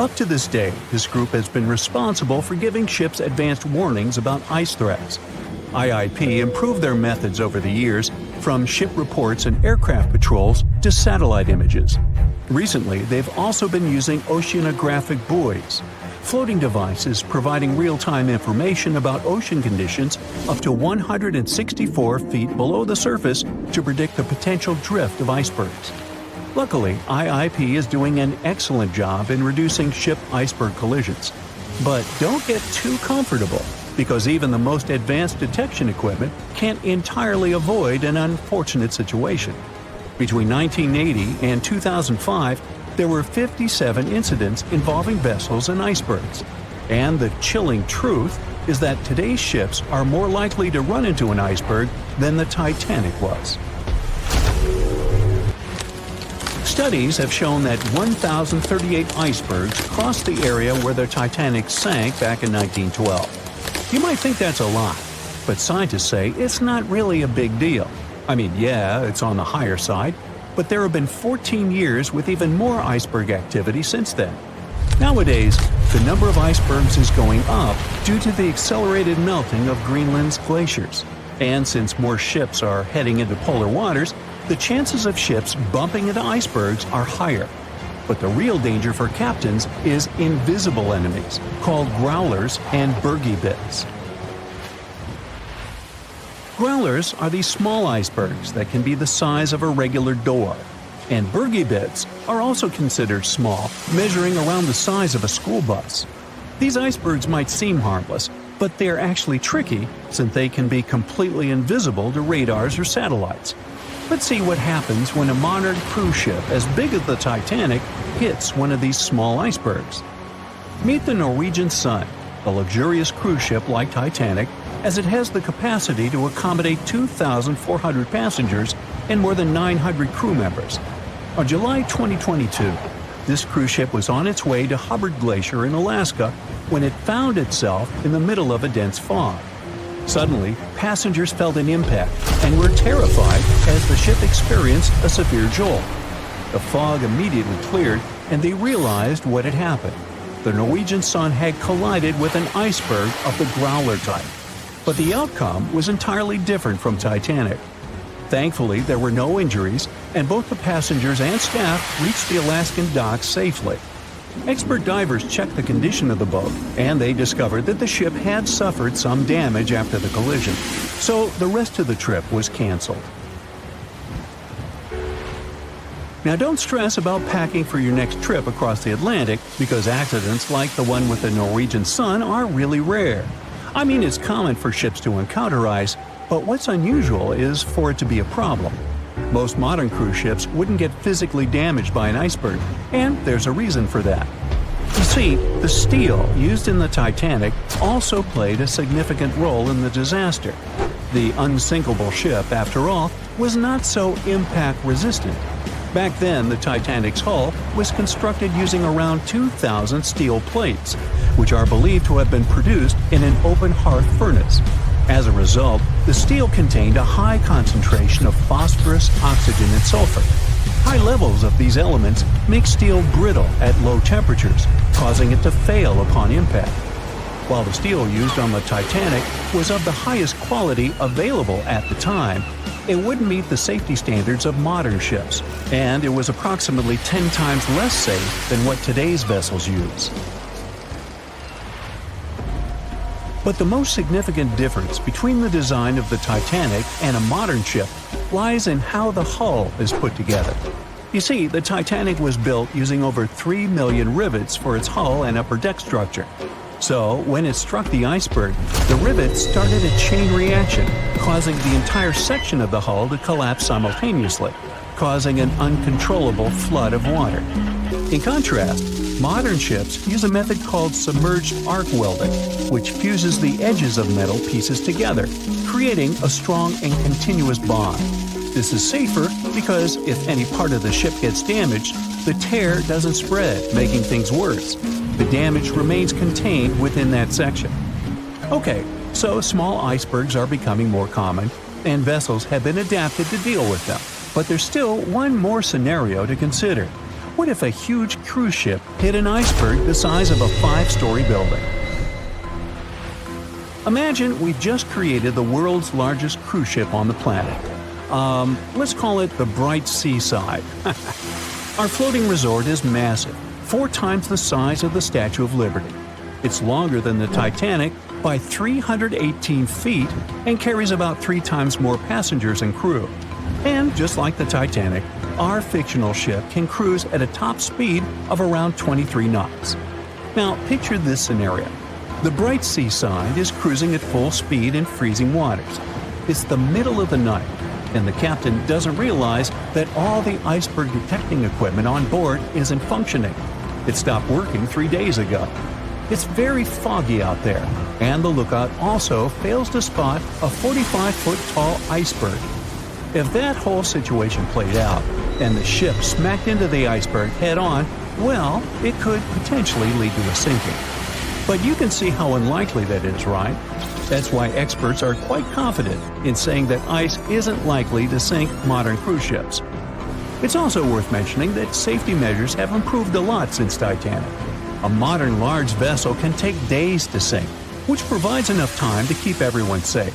Up to this day, this group has been responsible for giving ships advanced warnings about ice threats. IIP improved their methods over the years, from ship reports and aircraft patrols to satellite images. Recently, they've also been using oceanographic buoys, floating devices providing real-time information about ocean conditions up to 164 feet below the surface to predict the potential drift of icebergs. Luckily, IIP is doing an excellent job in reducing ship iceberg collisions. But don't get too comfortable, because even the most advanced detection equipment can't entirely avoid an unfortunate situation. Between 1980 and 2005, there were 57 incidents involving vessels and icebergs. And the chilling truth is that today's ships are more likely to run into an iceberg than the Titanic was. Studies have shown that 1,038 icebergs crossed the area where the Titanic sank back in 1912. You might think that's a lot, but scientists say it's not really a big deal. I mean, yeah, it's on the higher side, but there have been 14 years with even more iceberg activity since then. Nowadays, the number of icebergs is going up due to the accelerated melting of Greenland's glaciers. And since more ships are heading into polar waters, the chances of ships bumping into icebergs are higher. But the real danger for captains is invisible enemies, called growlers and bergy bits. Growlers are these small icebergs that can be the size of a regular door. And bergy bits are also considered small, measuring around the size of a school bus. These icebergs might seem harmless, but they're actually tricky since they can be completely invisible to radars or satellites. Let's see what happens when a modern cruise ship as big as the Titanic hits one of these small icebergs. Meet the Norwegian Sun, a luxurious cruise ship like Titanic, as it has the capacity to accommodate 2,400 passengers and more than 900 crew members. On July 2022, this cruise ship was on its way to Hubbard Glacier in Alaska when it found itself in the middle of a dense fog. Suddenly, passengers felt an impact and were terrified as the ship experienced a severe jolt. The fog immediately cleared and they realized what had happened. The Norwegian Sun had collided with an iceberg of the growler type. But the outcome was entirely different from Titanic. Thankfully, there were no injuries, and both the passengers and staff reached the Alaskan docks safely. Expert divers checked the condition of the boat, and they discovered that the ship had suffered some damage after the collision, so the rest of the trip was canceled. Now don't stress about packing for your next trip across the Atlantic, because accidents like the one with the Norwegian Sun are really rare. I mean, it's common for ships to encounter ice, but what's unusual is for it to be a problem. Most modern cruise ships wouldn't get physically damaged by an iceberg, and there's a reason for that. You see, the steel used in the Titanic also played a significant role in the disaster. The unsinkable ship, after all, was not so impact-resistant. Back then, the Titanic's hull was constructed using around 2,000 steel plates, which are believed to have been produced in an open hearth furnace. As a result, the steel contained a high concentration of phosphorus, oxygen, and sulfur. High levels of these elements make steel brittle at low temperatures, causing it to fail upon impact. While the steel used on the Titanic was of the highest quality available at the time, it wouldn't meet the safety standards of modern ships, and it was approximately 10 times less safe than what today's vessels use. But the most significant difference between the design of the Titanic and a modern ship lies in how the hull is put together. You see, the Titanic was built using over 3 million rivets for its hull and upper deck structure. So, when it struck the iceberg, the rivets started a chain reaction, causing the entire section of the hull to collapse simultaneously, causing an uncontrollable flood of water. In contrast, modern ships use a method called submerged arc welding, which fuses the edges of metal pieces together, creating a strong and continuous bond. This is safer because if any part of the ship gets damaged, the tear doesn't spread, making things worse. The damage remains contained within that section. Okay, so small icebergs are becoming more common, and vessels have been adapted to deal with them. But there's still one more scenario to consider. What if a huge cruise ship hit an iceberg the size of a 5-story building? Imagine we've just created the world's largest cruise ship on the planet. Let's call it the Bright Seaside. Our floating resort is massive, 4 times the size of the Statue of Liberty. It's longer than the Titanic by 318 feet and carries about 3 times more passengers and crew. And just like the Titanic, our fictional ship can cruise at a top speed of around 23 knots. Now, picture this scenario. The Bright Seaside is cruising at full speed in freezing waters. It's the middle of the night, and the captain doesn't realize that all the iceberg detecting equipment on board isn't functioning. It stopped working 3 days ago. It's very foggy out there, and the lookout also fails to spot a 45-foot tall iceberg. If that whole situation played out, and the ship smacked into the iceberg head-on, well, it could potentially lead to a sinking. But you can see how unlikely that is, right? That's why experts are quite confident in saying that ice isn't likely to sink modern cruise ships. It's also worth mentioning that safety measures have improved a lot since Titanic. A modern large vessel can take days to sink, which provides enough time to keep everyone safe.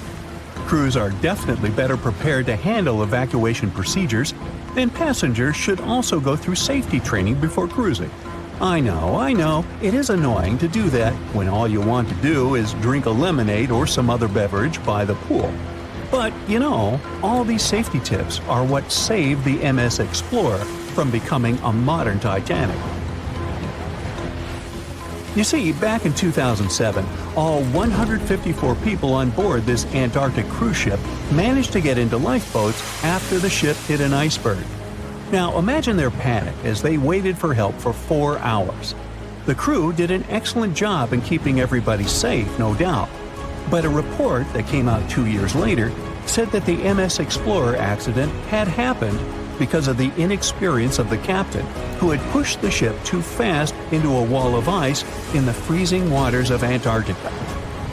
Crews are definitely better prepared to handle evacuation procedures, and passengers should also go through safety training before cruising. I know, it is annoying to do that when all you want to do is drink a lemonade or some other beverage by the pool. But, all these safety tips are what saved the MS Explorer from becoming a modern Titanic. You see, back in 2007, all 154 people on board this Antarctic cruise ship managed to get into lifeboats after the ship hit an iceberg. Now, imagine their panic as they waited for help for 4 hours. The crew did an excellent job in keeping everybody safe, no doubt. But a report that came out 2 years later said that the MS Explorer accident had happened because of the inexperience of the captain, who had pushed the ship too fast into a wall of ice in the freezing waters of Antarctica.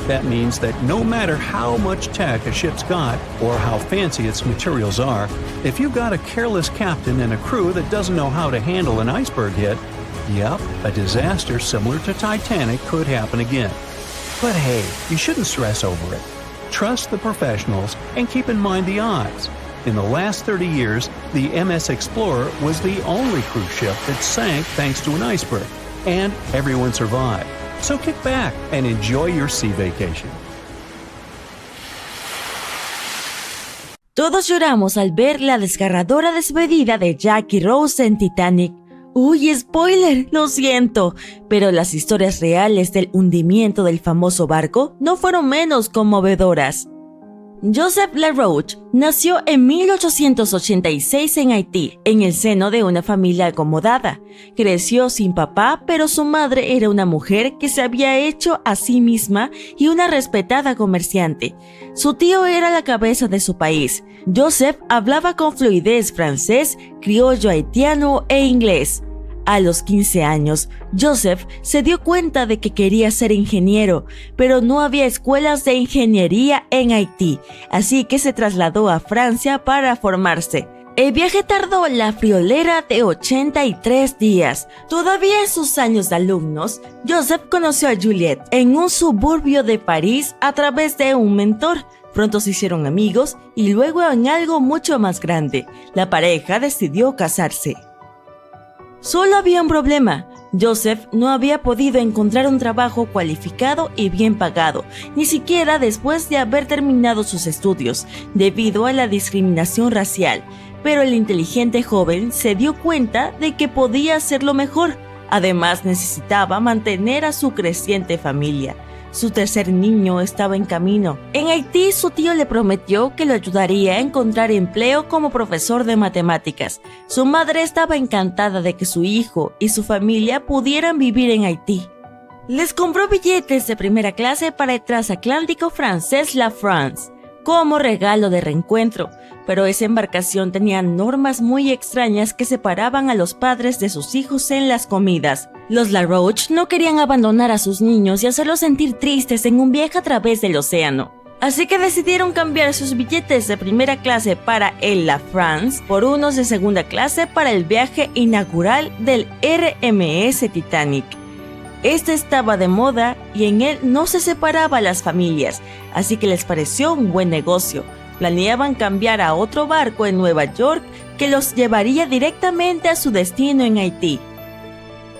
That means that no matter how much tech a ship's got or how fancy its materials are, if you've got a careless captain and a crew that doesn't know how to handle an iceberg hit, yep, a disaster similar to Titanic could happen again. But hey, you shouldn't stress over it. Trust the professionals and keep in mind the odds. In the last 30 years, the MS Explorer was the only cruise ship that sank thanks to an iceberg, and everyone survived. So kick back and enjoy your sea vacation. Todos lloramos al ver la desgarradora despedida de Jack y Rose en Titanic. ¡Uy, spoiler! Lo siento, pero las historias reales del hundimiento del famoso barco no fueron menos conmovedoras. Joseph LaRoche nació en 1886 en Haití, en el seno de una familia acomodada. Creció sin papá, pero su madre era una mujer que se había hecho a sí misma y una respetada comerciante. Su tío era la cabeza de su país. Joseph hablaba con fluidez francés, criollo haitiano e inglés. A los 15 años, Joseph se dio cuenta de que quería ser ingeniero, pero no había escuelas de ingeniería en Haití, así que se trasladó a Francia para formarse. El viaje tardó la friolera de 83 días. Todavía en sus años de alumnos, Joseph conoció a Juliette en un suburbio de París a través de un mentor. Pronto se hicieron amigos y luego en algo mucho más grande. La pareja decidió casarse. Solo había un problema. Joseph no había podido encontrar un trabajo cualificado y bien pagado, ni siquiera después de haber terminado sus estudios, debido a la discriminación racial. Pero el inteligente joven se dio cuenta de que podía hacerlo mejor. Además, necesitaba mantener a su creciente familia. Su tercer niño estaba en camino. En Haití, su tío le prometió que lo ayudaría a encontrar empleo como profesor de matemáticas. Su madre estaba encantada de que su hijo y su familia pudieran vivir en Haití. Les compró billetes de primera clase para el transatlántico francés La France, como regalo de reencuentro, pero esa embarcación tenía normas muy extrañas que separaban a los padres de sus hijos en las comidas. Los LaRoche no querían abandonar a sus niños y hacerlos sentir tristes en un viaje a través del océano. Así que decidieron cambiar sus billetes de primera clase para el La France por unos de segunda clase para el viaje inaugural del RMS Titanic. Este estaba de moda y en él no se separaba a las familias, así que les pareció un buen negocio. Planeaban cambiar a otro barco en Nueva York que los llevaría directamente a su destino en Haití.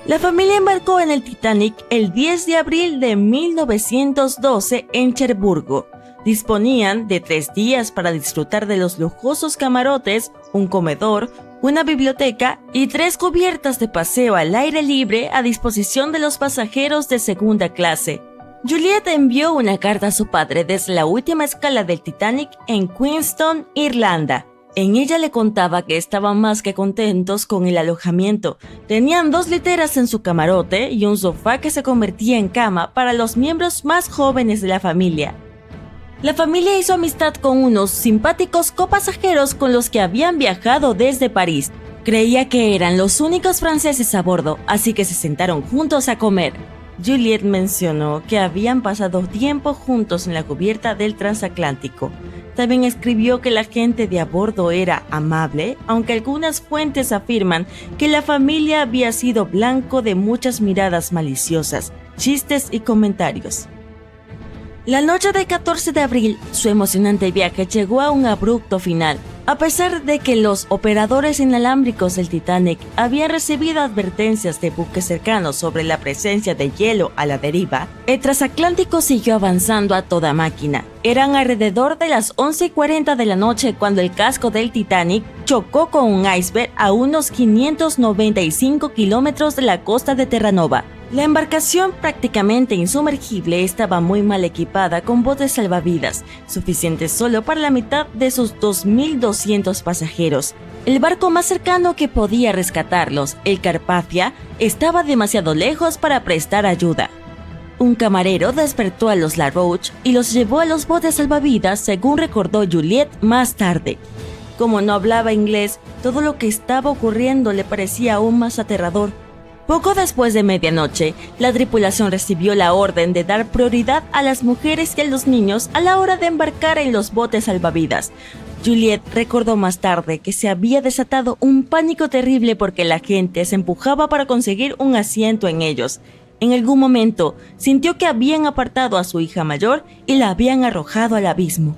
La familia embarcó en el Titanic el 10 de abril de 1912 en Cherburgo. Disponían de 3 días para disfrutar de los lujosos camarotes, un comedor, una biblioteca y 3 cubiertas de paseo al aire libre a disposición de los pasajeros de segunda clase. Juliette envió una carta a su padre desde la última escala del Titanic en Queenstown, Irlanda. En ella le contaba que estaban más que contentos con el alojamiento. Tenían 2 literas en su camarote y un sofá que se convertía en cama para los miembros más jóvenes de la familia. La familia hizo amistad con unos simpáticos copasajeros con los que habían viajado desde París. Creía que eran los únicos franceses a bordo, así que se sentaron juntos a comer. Juliette mencionó que habían pasado tiempo juntos en la cubierta del transatlántico. También escribió que la gente de a bordo era amable, aunque algunas fuentes afirman que la familia había sido blanco de muchas miradas maliciosas, chistes y comentarios. La noche del 14 de abril, su emocionante viaje llegó a un abrupto final. A pesar de que los operadores inalámbricos del Titanic habían recibido advertencias de buques cercanos sobre la presencia de hielo a la deriva, el transatlántico siguió avanzando a toda máquina. Eran alrededor de las 11:40 de la noche cuando el casco del Titanic chocó con un iceberg a unos 595 kilómetros de la costa de Terranova. La embarcación, prácticamente insumergible, estaba muy mal equipada con botes salvavidas, suficientes solo para la mitad de sus 2.200 pasajeros. El barco más cercano que podía rescatarlos, el Carpathia, estaba demasiado lejos para prestar ayuda. Un camarero despertó a los LaRoche y los llevó a los botes salvavidas, según recordó Juliette más tarde. Como no hablaba inglés, todo lo que estaba ocurriendo le parecía aún más aterrador. Poco después de medianoche, la tripulación recibió la orden de dar prioridad a las mujeres y a los niños a la hora de embarcar en los botes salvavidas. Juliette recordó más tarde que se había desatado un pánico terrible porque la gente se empujaba para conseguir un asiento en ellos. En algún momento, sintió que habían apartado a su hija mayor y la habían arrojado al abismo.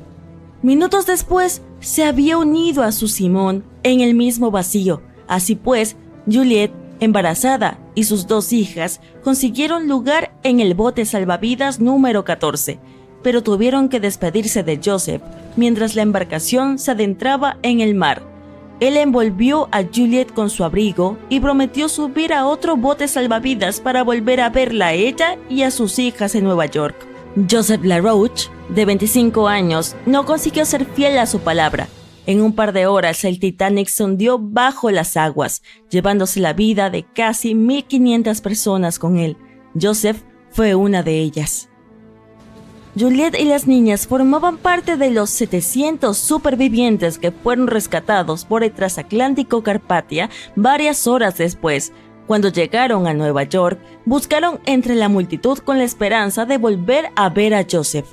Minutos después, se había unido a su Simón en el mismo vacío. Así pues, Juliette, embarazada, y sus 2 hijas consiguieron lugar en el bote salvavidas número 14, pero tuvieron que despedirse de Joseph mientras la embarcación se adentraba en el mar. Él envolvió a Juliette con su abrigo y prometió subir a otro bote salvavidas para volver a verla a ella y a sus hijas en Nueva York. Joseph LaRoche, de 25 años, no consiguió ser fiel a su palabra. En un par de horas, el Titanic se hundió bajo las aguas, llevándose la vida de casi 1.500 personas con él. Joseph fue una de ellas. Juliette y las niñas formaban parte de los 700 supervivientes que fueron rescatados por el transatlántico Carpathia varias horas después. Cuando llegaron a Nueva York, buscaron entre la multitud con la esperanza de volver a ver a Joseph.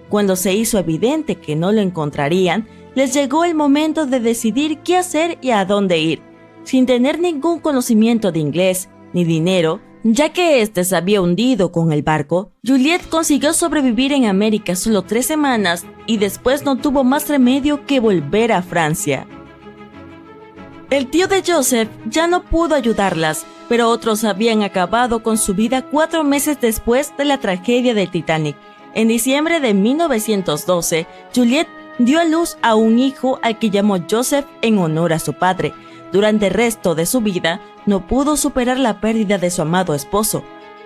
Cuando se hizo evidente que no lo encontrarían, les llegó el momento de decidir qué hacer y a dónde ir. Sin tener ningún conocimiento de inglés ni dinero, ya que este se había hundido con el barco, Juliette consiguió sobrevivir en América solo 3 semanas y después no tuvo más remedio que volver a Francia. El tío de Joseph ya no pudo ayudarlas, pero otros habían acabado con su vida 4 meses después de la tragedia del Titanic. En diciembre de 1912, Juliette dio a luz a un hijo al que llamó Joseph en honor a su padre. Durante el resto de su vida, no pudo superar la pérdida de su amado esposo.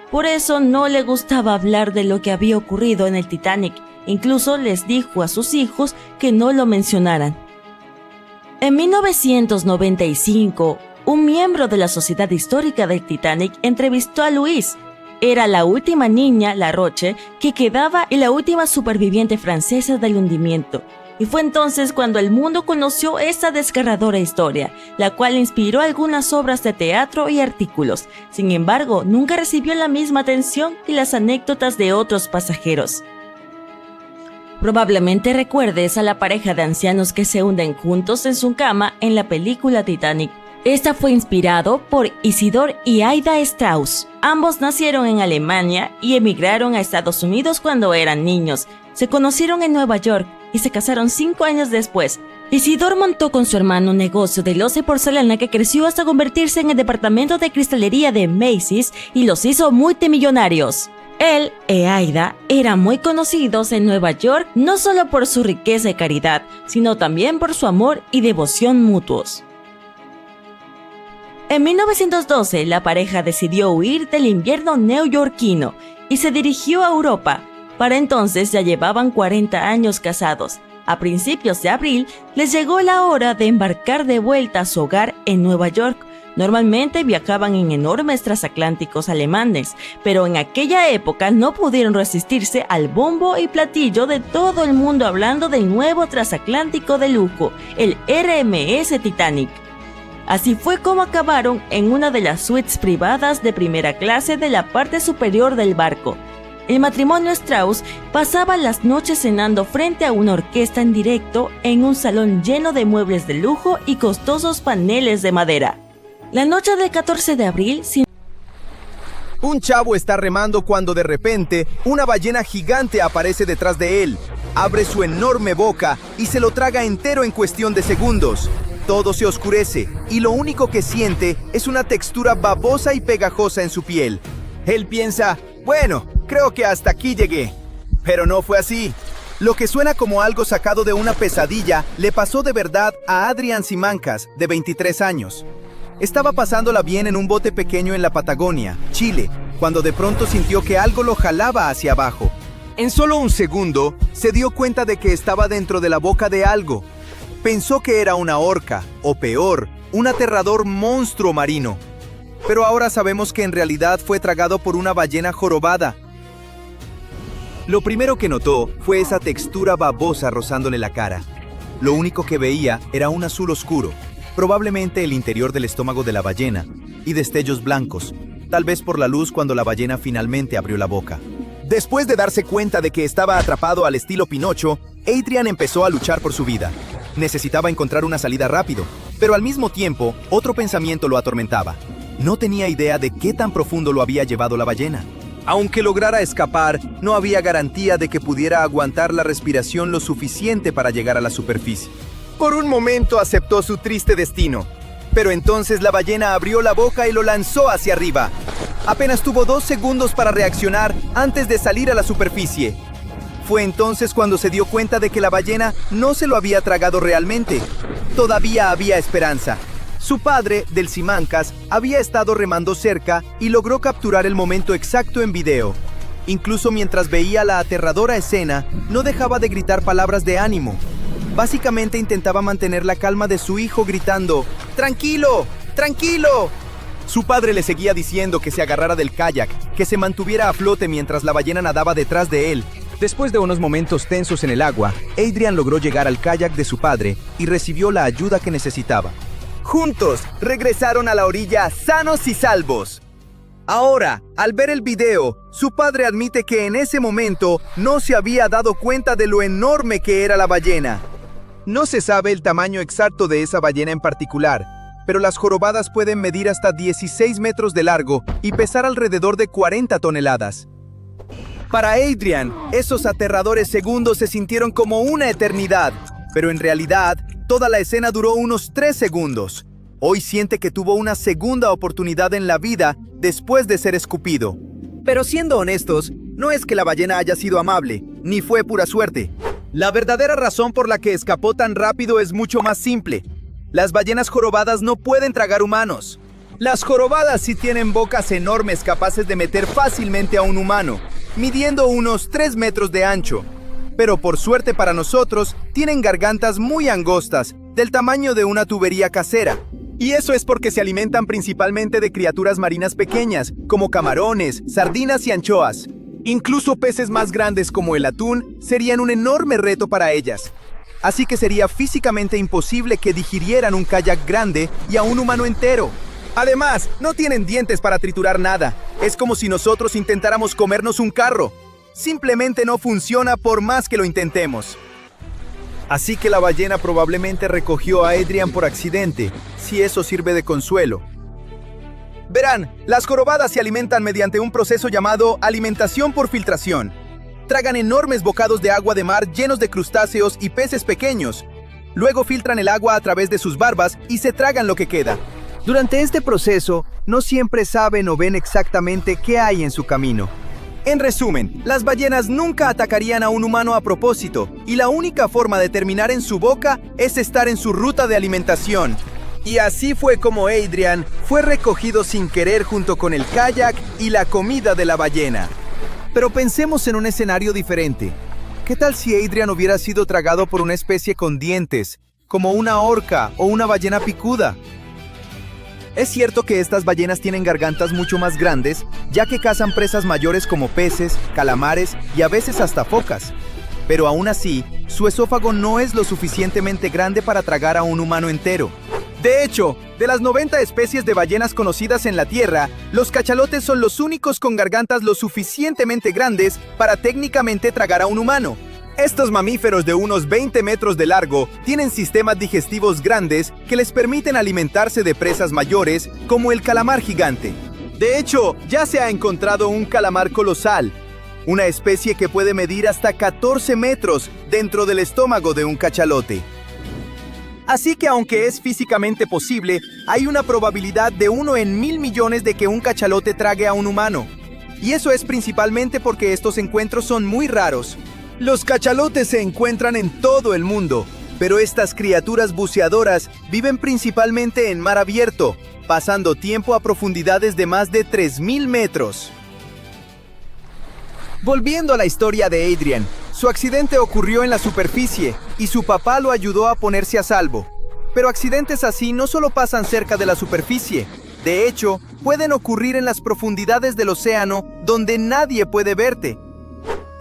Por eso no le gustaba hablar de lo que había ocurrido en el Titanic. Incluso les dijo a sus hijos que no lo mencionaran. En 1995, un miembro de la Sociedad Histórica del Titanic entrevistó a Louise. Era la última niña, LaRoche, que quedaba y la última superviviente francesa del hundimiento. Y fue entonces cuando el mundo conoció esta desgarradora historia, la cual inspiró algunas obras de teatro y artículos. Sin embargo, nunca recibió la misma atención que las anécdotas de otros pasajeros. Probablemente recuerdes a la pareja de ancianos que se hunden juntos en su cama en la película Titanic. Esta fue inspirado por Isidor y Aida Strauss. Ambos nacieron en Alemania y emigraron a Estados Unidos cuando eran niños. Se conocieron en Nueva York y se casaron 5 años después. Isidor montó con su hermano un negocio de loza y porcelana que creció hasta convertirse en el departamento de cristalería de Macy's y los hizo multimillonarios. Él y Aida eran muy conocidos en Nueva York no solo por su riqueza y caridad, sino también por su amor y devoción mutuos. En 1912, la pareja decidió huir del invierno neoyorquino y se dirigió a Europa. Para entonces ya llevaban 40 años casados. A principios de abril, les llegó la hora de embarcar de vuelta a su hogar en Nueva York. Normalmente viajaban en enormes transatlánticos alemanes, pero en aquella época no pudieron resistirse al bombo y platillo de todo el mundo hablando del nuevo transatlántico de lujo, el RMS Titanic. Así fue como acabaron en una de las suites privadas de primera clase de la parte superior del barco. El matrimonio Strauss pasaba las noches cenando frente a una orquesta en directo en un salón lleno de muebles de lujo y costosos paneles de madera. La noche del 14 de abril, Un chavo está remando cuando de repente una ballena gigante aparece detrás de él. Abre su enorme boca y se lo traga entero en cuestión de segundos. Todo se oscurece y lo único que siente es una textura babosa y pegajosa en su piel. Él piensa, bueno, creo que hasta aquí llegué. Pero no fue así. Lo que suena como algo sacado de una pesadilla le pasó de verdad a Adrian Simancas, de 23 años. Estaba pasándola bien en un bote pequeño en la Patagonia, Chile, cuando de pronto sintió que algo lo jalaba hacia abajo. En solo un segundo, se dio cuenta de que estaba dentro de la boca de algo. Pensó que era una orca, o peor, un aterrador monstruo marino. Pero ahora sabemos que en realidad fue tragado por una ballena jorobada. Lo primero que notó fue esa textura babosa rozándole la cara. Lo único que veía era un azul oscuro, probablemente el interior del estómago de la ballena, y destellos blancos, tal vez por la luz cuando la ballena finalmente abrió la boca. Después de darse cuenta de que estaba atrapado al estilo Pinocho, Adrian empezó a luchar por su vida. Necesitaba encontrar una salida rápido, pero al mismo tiempo, otro pensamiento lo atormentaba. No tenía idea de qué tan profundo lo había llevado la ballena. Aunque lograra escapar, no había garantía de que pudiera aguantar la respiración lo suficiente para llegar a la superficie. Por un momento aceptó su triste destino, pero entonces la ballena abrió la boca y lo lanzó hacia arriba. Apenas tuvo 2 segundos para reaccionar antes de salir a la superficie. Fue entonces cuando se dio cuenta de que la ballena no se lo había tragado realmente. Todavía había esperanza. Su padre, del Simancas, había estado remando cerca y logró capturar el momento exacto en video. Incluso mientras veía la aterradora escena, no dejaba de gritar palabras de ánimo. Básicamente intentaba mantener la calma de su hijo gritando, ¡Tranquilo! ¡Tranquilo! Su padre le seguía diciendo que se agarrara del kayak, que se mantuviera a flote mientras la ballena nadaba detrás de él. Después de unos momentos tensos en el agua, Adrian logró llegar al kayak de su padre y recibió la ayuda que necesitaba. Juntos, regresaron a la orilla sanos y salvos. Ahora, al ver el video, su padre admite que en ese momento no se había dado cuenta de lo enorme que era la ballena. No se sabe el tamaño exacto de esa ballena en particular, pero las jorobadas pueden medir hasta 16 metros de largo y pesar alrededor de 40 toneladas. Para Adrian, esos aterradores segundos se sintieron como una eternidad, pero en realidad, toda la escena duró unos 3 segundos. Hoy siente que tuvo una segunda oportunidad en la vida después de ser escupido. Pero siendo honestos, no es que la ballena haya sido amable, ni fue pura suerte. La verdadera razón por la que escapó tan rápido es mucho más simple. Las ballenas jorobadas no pueden tragar humanos. Las jorobadas sí tienen bocas enormes capaces de meter fácilmente a un humano, midiendo unos 3 metros de ancho. Pero por suerte para nosotros, tienen gargantas muy angostas, del tamaño de una tubería casera. Y eso es porque se alimentan principalmente de criaturas marinas pequeñas, como camarones, sardinas y anchoas. Incluso peces más grandes como el atún serían un enorme reto para ellas. Así que sería físicamente imposible que digirieran un kayak grande y a un humano entero. Además, no tienen dientes para triturar nada. Es como si nosotros intentáramos comernos un carro. Simplemente no funciona por más que lo intentemos. Así que la ballena probablemente recogió a Adrian por accidente, si eso sirve de consuelo. Verán, las jorobadas se alimentan mediante un proceso llamado alimentación por filtración. Tragan enormes bocados de agua de mar llenos de crustáceos y peces pequeños. Luego filtran el agua a través de sus barbas y se tragan lo que queda. Durante este proceso, no siempre saben o ven exactamente qué hay en su camino. En resumen, las ballenas nunca atacarían a un humano a propósito, y la única forma de terminar en su boca es estar en su ruta de alimentación. Y así fue como Adrian fue recogido sin querer junto con el kayak y la comida de la ballena. Pero pensemos en un escenario diferente. ¿Qué tal si Adrian hubiera sido tragado por una especie con dientes, como una orca o una ballena picuda? Es cierto que estas ballenas tienen gargantas mucho más grandes, ya que cazan presas mayores como peces, calamares y a veces hasta focas. Pero aún así, su esófago no es lo suficientemente grande para tragar a un humano entero. De hecho, De las 90 especies de ballenas conocidas en la Tierra, los cachalotes son los únicos con gargantas lo suficientemente grandes para técnicamente tragar a un humano. Estos mamíferos de unos 20 metros de largo tienen sistemas digestivos grandes que les permiten alimentarse de presas mayores, como el calamar gigante. De hecho, ya se ha encontrado un calamar colosal, una especie que puede medir hasta 14 metros dentro del estómago de un cachalote. Así que aunque es físicamente posible, hay una probabilidad de 1 en 1000 millones de que un cachalote trague a un humano. Y eso es principalmente porque estos encuentros son muy raros. Los cachalotes se encuentran en todo el mundo, pero estas criaturas buceadoras viven principalmente en mar abierto, pasando tiempo a profundidades de más de 3000 metros. Volviendo a la historia de Adrian, su accidente ocurrió en la superficie y su papá lo ayudó a ponerse a salvo. Pero accidentes así no solo pasan cerca de la superficie, de hecho, pueden ocurrir en las profundidades del océano donde nadie puede verte.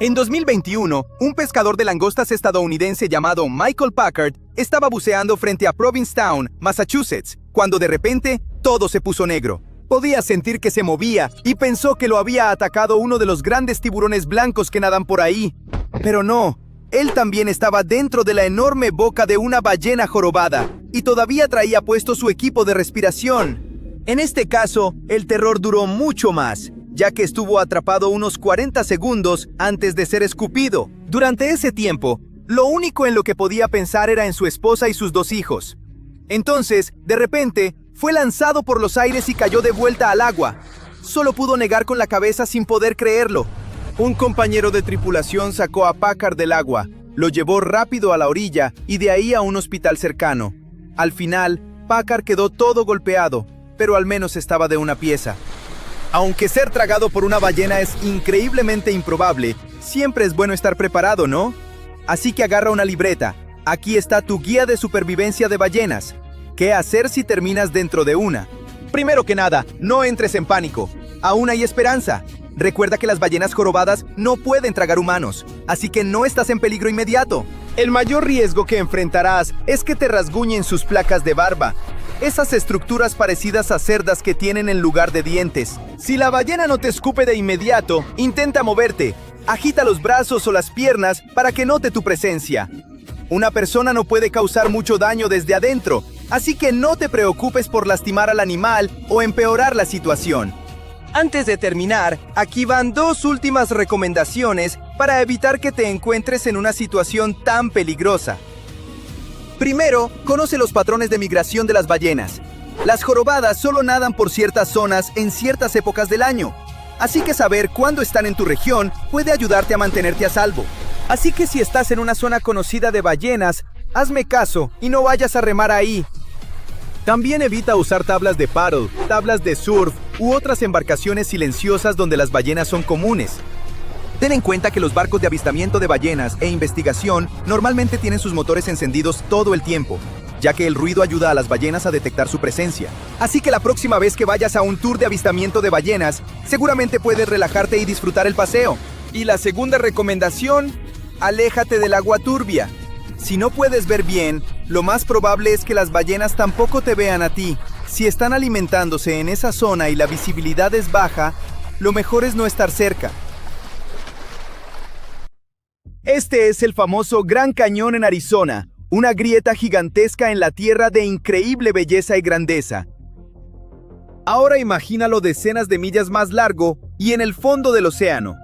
En 2021, un pescador de langostas estadounidense llamado Michael Packard estaba buceando frente a Provincetown, Massachusetts, cuando de repente todo se puso negro. Podía sentir que se movía y pensó que lo había atacado uno de los grandes tiburones blancos que nadan por ahí. Pero no, él también estaba dentro de la enorme boca de una ballena jorobada y todavía traía puesto su equipo de respiración. En este caso, el terror duró mucho más, ya que estuvo atrapado unos 40 segundos antes de ser escupido. Durante ese tiempo, lo único en lo que podía pensar era en su esposa y sus 2 hijos. Entonces, de repente, fue lanzado por los aires y cayó de vuelta al agua. Solo pudo negar con la cabeza sin poder creerlo. Un compañero de tripulación sacó a Packard del agua, lo llevó rápido a la orilla y de ahí a un hospital cercano. Al final, Packard quedó todo golpeado, pero al menos estaba de una pieza. Aunque ser tragado por una ballena es increíblemente improbable, siempre es bueno estar preparado, ¿no? Así que agarra una libreta. Aquí está tu guía de supervivencia de ballenas. ¿Qué hacer si terminas dentro de una? Primero que nada, no entres en pánico. Aún hay esperanza. Recuerda que las ballenas jorobadas no pueden tragar humanos, así que no estás en peligro inmediato. El mayor riesgo que enfrentarás es que te rasguñen sus placas de barba, esas estructuras parecidas a cerdas que tienen en lugar de dientes. Si la ballena no te escupe de inmediato, intenta moverte. Agita los brazos o las piernas para que note tu presencia. Una persona no puede causar mucho daño desde adentro, así que no te preocupes por lastimar al animal o empeorar la situación. Antes de terminar, aquí van 2 últimas recomendaciones para evitar que te encuentres en una situación tan peligrosa. Primero, conoce los patrones de migración de las ballenas. Las jorobadas solo nadan por ciertas zonas en ciertas épocas del año, así que saber cuándo están en tu región puede ayudarte a mantenerte a salvo. Así que si estás en una zona conocida de ballenas, hazme caso y no vayas a remar ahí. También evita usar tablas de paddle, tablas de surf u otras embarcaciones silenciosas donde las ballenas son comunes. Ten en cuenta que los barcos de avistamiento de ballenas e investigación normalmente tienen sus motores encendidos todo el tiempo, ya que el ruido ayuda a las ballenas a detectar su presencia. Así que la próxima vez que vayas a un tour de avistamiento de ballenas, seguramente puedes relajarte y disfrutar el paseo. Y la segunda recomendación, aléjate del agua turbia. Si no puedes ver bien, lo más probable es que las ballenas tampoco te vean a ti. Si están alimentándose en esa zona y la visibilidad es baja, lo mejor es no estar cerca. Este es el famoso Gran Cañón en Arizona, una grieta gigantesca en la tierra de increíble belleza y grandeza. Ahora imagínalo decenas de millas más largo y en el fondo del océano.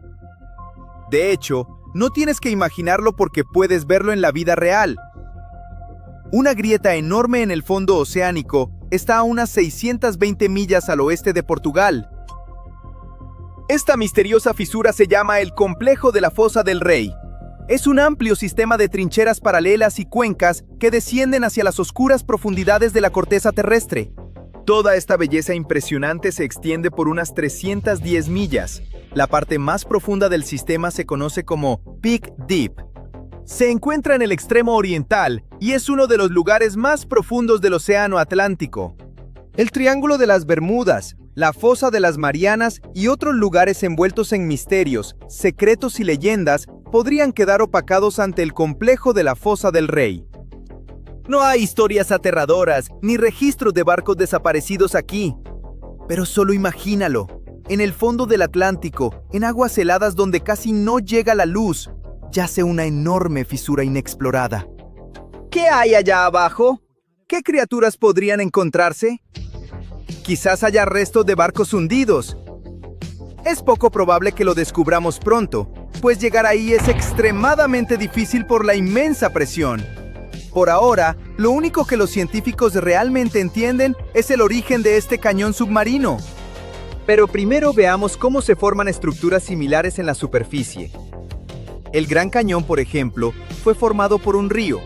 De hecho, no tienes que imaginarlo porque puedes verlo en la vida real. Una grieta enorme en el fondo oceánico está a unas 620 millas al oeste de Portugal. Esta misteriosa fisura se llama el Complejo de la Fosa del Rey. Es un amplio sistema de trincheras paralelas y cuencas que descienden hacia las oscuras profundidades de la corteza terrestre. Toda esta belleza impresionante se extiende por unas 310 millas. La parte más profunda del sistema se conoce como Peak Deep. Se encuentra en el extremo oriental y es uno de los lugares más profundos del Océano Atlántico. El Triángulo de las Bermudas, la Fosa de las Marianas y otros lugares envueltos en misterios, secretos y leyendas podrían quedar opacados ante el Complejo de la Fosa del Rey. No hay historias aterradoras ni registros de barcos desaparecidos aquí. Pero solo imagínalo. En el fondo del Atlántico, en aguas heladas donde casi no llega la luz, yace una enorme fisura inexplorada. ¿Qué hay allá abajo? ¿Qué criaturas podrían encontrarse? Quizás haya restos de barcos hundidos. Es poco probable que lo descubramos pronto, pues llegar ahí es extremadamente difícil por la inmensa presión. Por ahora, lo único que los científicos realmente entienden es el origen de este cañón submarino. Pero primero veamos cómo se forman estructuras similares en la superficie. El Gran Cañón, por ejemplo, fue formado por un río.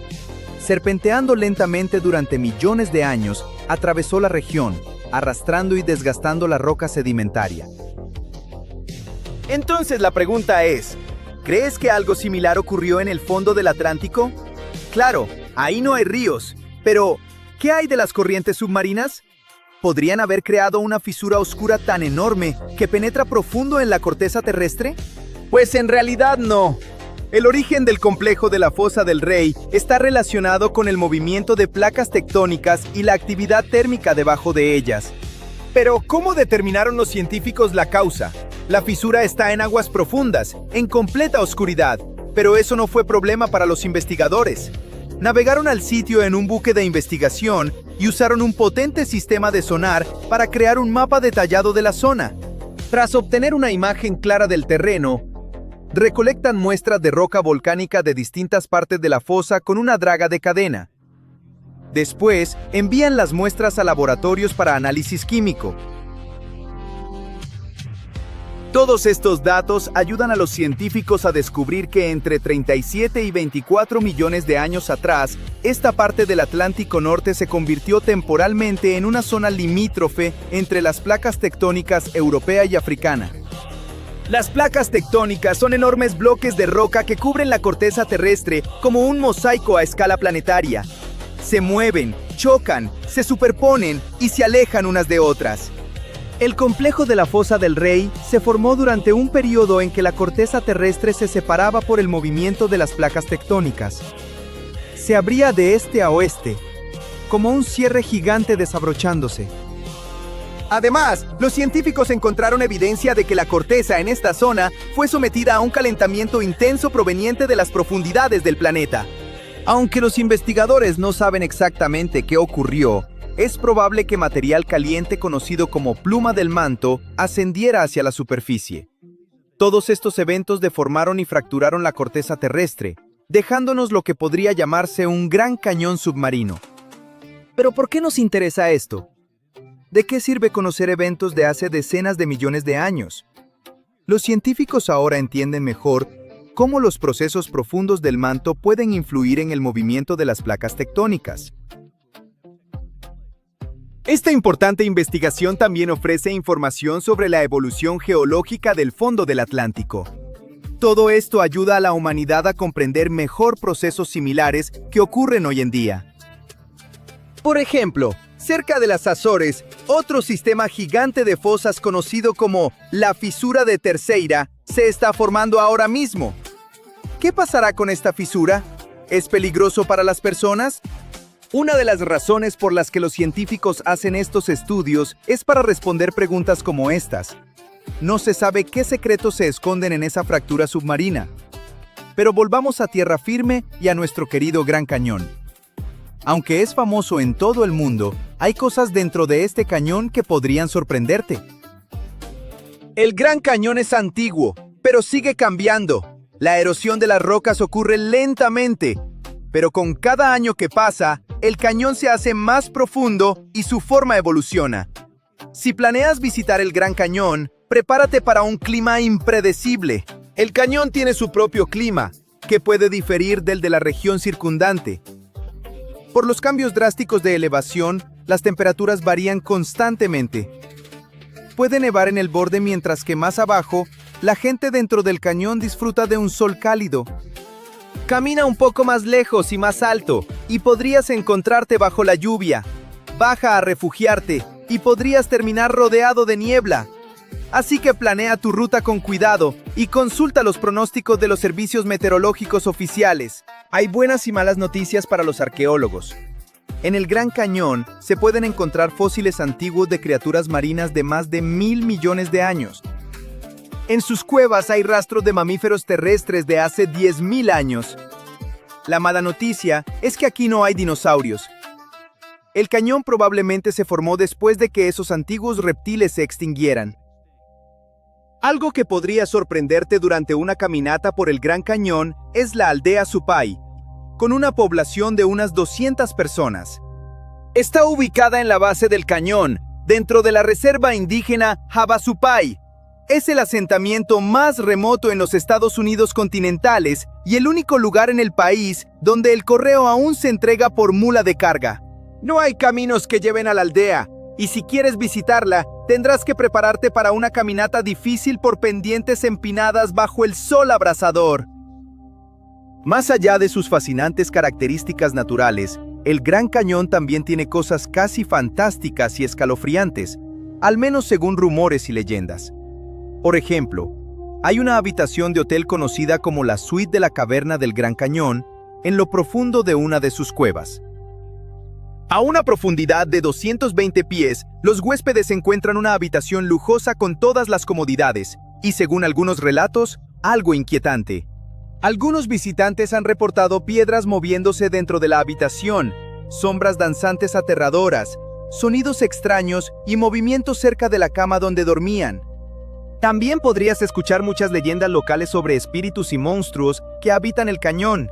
Serpenteando lentamente durante millones de años, atravesó la región, arrastrando y desgastando la roca sedimentaria. Entonces la pregunta es, ¿crees que algo similar ocurrió en el fondo del Atlántico? Claro, ahí no hay ríos, pero ¿qué hay de las corrientes submarinas? ¿Podrían haber creado una fisura oscura tan enorme que penetra profundo en la corteza terrestre? Pues en realidad no. El origen del complejo de la Fosa del Rey está relacionado con el movimiento de placas tectónicas y la actividad térmica debajo de ellas. Pero, ¿cómo determinaron los científicos la causa? La fisura está en aguas profundas, en completa oscuridad, pero eso no fue problema para los investigadores. Navegaron al sitio en un buque de investigación y usaron un potente sistema de sonar para crear un mapa detallado de la zona. Tras obtener una imagen clara del terreno, recolectan muestras de roca volcánica de distintas partes de la fosa con una draga de cadena. Después, envían las muestras a laboratorios para análisis químico. Todos estos datos ayudan a los científicos a descubrir que entre 37 y 24 millones de años atrás, esta parte del Atlántico Norte se convirtió temporalmente en una zona limítrofe entre las placas tectónicas europea y africana. Las placas tectónicas son enormes bloques de roca que cubren la corteza terrestre como un mosaico a escala planetaria. Se mueven, chocan, se superponen y se alejan unas de otras. El complejo de la Fosa del Rey se formó durante un periodo en que la corteza terrestre se separaba por el movimiento de las placas tectónicas. Se abría de este a oeste, como un cierre gigante desabrochándose. Además, los científicos encontraron evidencia de que la corteza en esta zona fue sometida a un calentamiento intenso proveniente de las profundidades del planeta. Aunque los investigadores no saben exactamente qué ocurrió, es probable que material caliente conocido como pluma del manto ascendiera hacia la superficie. Todos estos eventos deformaron y fracturaron la corteza terrestre, dejándonos lo que podría llamarse un gran cañón submarino. ¿Pero por qué nos interesa esto? ¿De qué sirve conocer eventos de hace decenas de millones de años? Los científicos ahora entienden mejor cómo los procesos profundos del manto pueden influir en el movimiento de las placas tectónicas. Esta importante investigación también ofrece información sobre la evolución geológica del fondo del Atlántico. Todo esto ayuda a la humanidad a comprender mejor procesos similares que ocurren hoy en día. Por ejemplo, cerca de las Azores, otro sistema gigante de fosas conocido como la fisura de Terceira se está formando ahora mismo. ¿Qué pasará con esta fisura? ¿Es peligroso para las personas? Una de las razones por las que los científicos hacen estos estudios es para responder preguntas como estas. No se sabe qué secretos se esconden en esa fractura submarina. Pero volvamos a tierra firme y a nuestro querido Gran Cañón. Aunque es famoso en todo el mundo, hay cosas dentro de este cañón que podrían sorprenderte. El Gran Cañón es antiguo, pero sigue cambiando. La erosión de las rocas ocurre lentamente, pero con cada año que pasa, el cañón se hace más profundo y su forma evoluciona. Si planeas visitar el Gran Cañón, prepárate para un clima impredecible. El cañón tiene su propio clima, que puede diferir del de la región circundante. Por los cambios drásticos de elevación, las temperaturas varían constantemente. Puede nevar en el borde mientras que más abajo, la gente dentro del cañón disfruta de un sol cálido. Camina un poco más lejos y más alto, y podrías encontrarte bajo la lluvia. Baja a refugiarte, y podrías terminar rodeado de niebla. Así que planea tu ruta con cuidado y consulta los pronósticos de los servicios meteorológicos oficiales. Hay buenas y malas noticias para los arqueólogos. En el Gran Cañón se pueden encontrar fósiles antiguos de criaturas marinas de más de 1.000 millones de años. En sus cuevas hay rastros de mamíferos terrestres de hace 10.000 años. La mala noticia es que aquí no hay dinosaurios. El cañón probablemente se formó después de que esos antiguos reptiles se extinguieran. Algo que podría sorprenderte durante una caminata por el Gran Cañón es la aldea Supai, con una población de unas 200 personas. Está ubicada en la base del cañón, dentro de la reserva indígena Havasupai. Es el asentamiento más remoto en los Estados Unidos continentales y el único lugar en el país donde el correo aún se entrega por mula de carga. No hay caminos que lleven a la aldea, y si quieres visitarla, tendrás que prepararte para una caminata difícil por pendientes empinadas bajo el sol abrasador. Más allá de sus fascinantes características naturales, el Gran Cañón también tiene cosas casi fantásticas y escalofriantes, al menos según rumores y leyendas. Por ejemplo, hay una habitación de hotel conocida como la Suite de la Caverna del Gran Cañón, en lo profundo de una de sus cuevas. A una profundidad de 220 pies, los huéspedes encuentran una habitación lujosa con todas las comodidades, y según algunos relatos, algo inquietante. Algunos visitantes han reportado piedras moviéndose dentro de la habitación, sombras danzantes aterradoras, sonidos extraños y movimientos cerca de la cama donde dormían. También podrías escuchar muchas leyendas locales sobre espíritus y monstruos que habitan el cañón.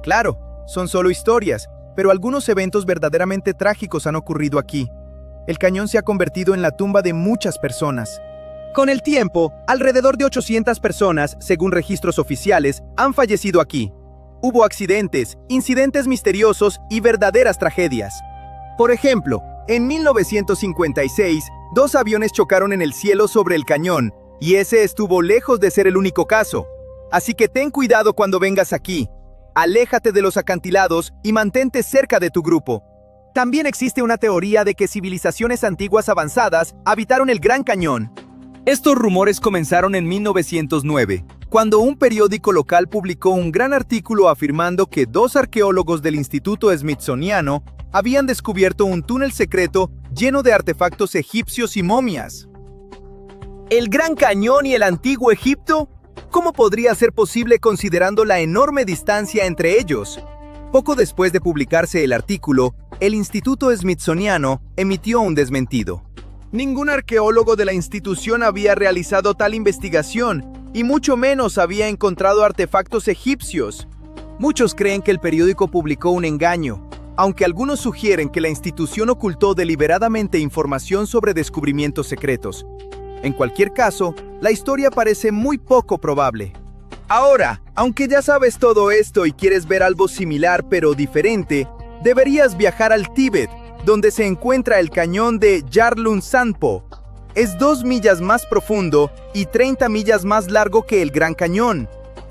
Claro, son solo historias, pero algunos eventos verdaderamente trágicos han ocurrido aquí. El cañón se ha convertido en la tumba de muchas personas. Con el tiempo, alrededor de 800 personas, según registros oficiales, han fallecido aquí. Hubo accidentes, incidentes misteriosos y verdaderas tragedias. Por ejemplo, en 1956, 2 aviones chocaron en el cielo sobre el cañón, y ese estuvo lejos de ser el único caso. Así que ten cuidado cuando vengas aquí. Aléjate de los acantilados y mantente cerca de tu grupo. También existe una teoría de que civilizaciones antiguas avanzadas habitaron el Gran Cañón. Estos rumores comenzaron en 1909, cuando un periódico local publicó un gran artículo afirmando que 2 arqueólogos del Instituto Smithsoniano habían descubierto un túnel secreto lleno de artefactos egipcios y momias. ¿El Gran Cañón y el Antiguo Egipto? ¿Cómo podría ser posible considerando la enorme distancia entre ellos? Poco después de publicarse el artículo, el Instituto Smithsoniano emitió un desmentido. Ningún arqueólogo de la institución había realizado tal investigación, y mucho menos había encontrado artefactos egipcios. Muchos creen que el periódico publicó un engaño, aunque algunos sugieren que la institución ocultó deliberadamente información sobre descubrimientos secretos. En cualquier caso, la historia parece muy poco probable. Ahora, aunque ya sabes todo esto y quieres ver algo similar pero diferente, deberías viajar al Tíbet, donde se encuentra el cañón de Yarlung Sanpo. Es 2 millas más profundo y 30 millas más largo que el Gran Cañón.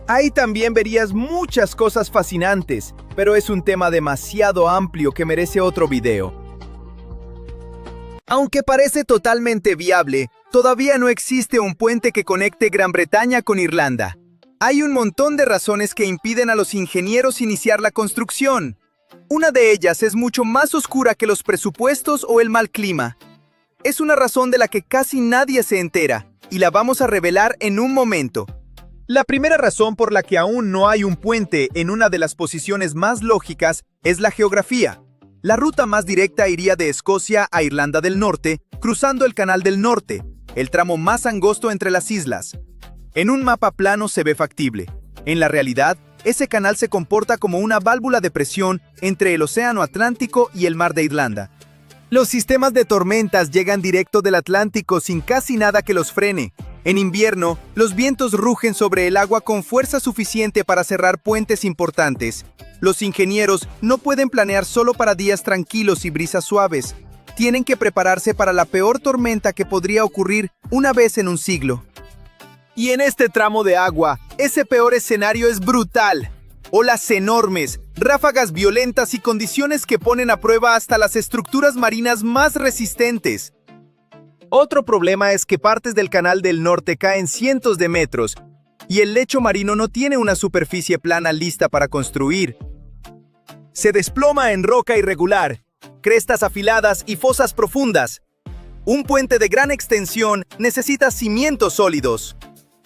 Ahí también verías muchas cosas fascinantes, pero es un tema demasiado amplio que merece otro video. Aunque parece totalmente viable, todavía no existe un puente que conecte Gran Bretaña con Irlanda. Hay un montón de razones que impiden a los ingenieros iniciar la construcción. Una de ellas es mucho más oscura que los presupuestos o el mal clima. Es una razón de la que casi nadie se entera, y la vamos a revelar en un momento. La primera razón por la que aún no hay un puente en una de las posiciones más lógicas es la geografía. La ruta más directa iría de Escocia a Irlanda del Norte, cruzando el Canal del Norte, el tramo más angosto entre las islas. En un mapa plano se ve factible. En la realidad, ese canal se comporta como una válvula de presión entre el Océano Atlántico y el Mar de Irlanda. Los sistemas de tormentas llegan directo del Atlántico sin casi nada que los frene. En invierno, los vientos rugen sobre el agua con fuerza suficiente para cerrar puentes importantes. Los ingenieros no pueden planear solo para días tranquilos y brisas suaves. Tienen que prepararse para la peor tormenta que podría ocurrir una vez en un siglo. Y en este tramo de agua, ese peor escenario es brutal. Olas enormes, ráfagas violentas y condiciones que ponen a prueba hasta las estructuras marinas más resistentes. Otro problema es que partes del Canal del Norte caen cientos de metros, y el lecho marino no tiene una superficie plana lista para construir. Se desploma en roca irregular, crestas afiladas y fosas profundas. Un puente de gran extensión necesita cimientos sólidos.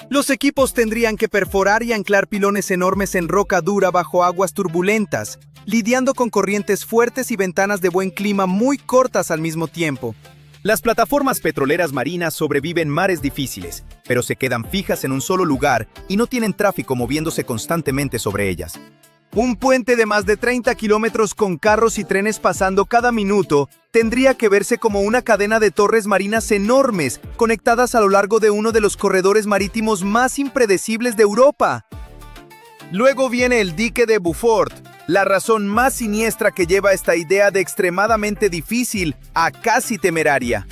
Los equipos tendrían que perforar y anclar pilones enormes en roca dura bajo aguas turbulentas, lidiando con corrientes fuertes y ventanas de buen clima muy cortas al mismo tiempo. Las plataformas petroleras marinas sobreviven mares difíciles, pero se quedan fijas en un solo lugar y no tienen tráfico moviéndose constantemente sobre ellas. Un puente de más de 30 kilómetros con carros y trenes pasando cada minuto tendría que verse como una cadena de torres marinas enormes conectadas a lo largo de uno de los corredores marítimos más impredecibles de Europa. Luego viene el dique de Beaufort, la razón más siniestra que lleva esta idea de extremadamente difícil a casi temeraria.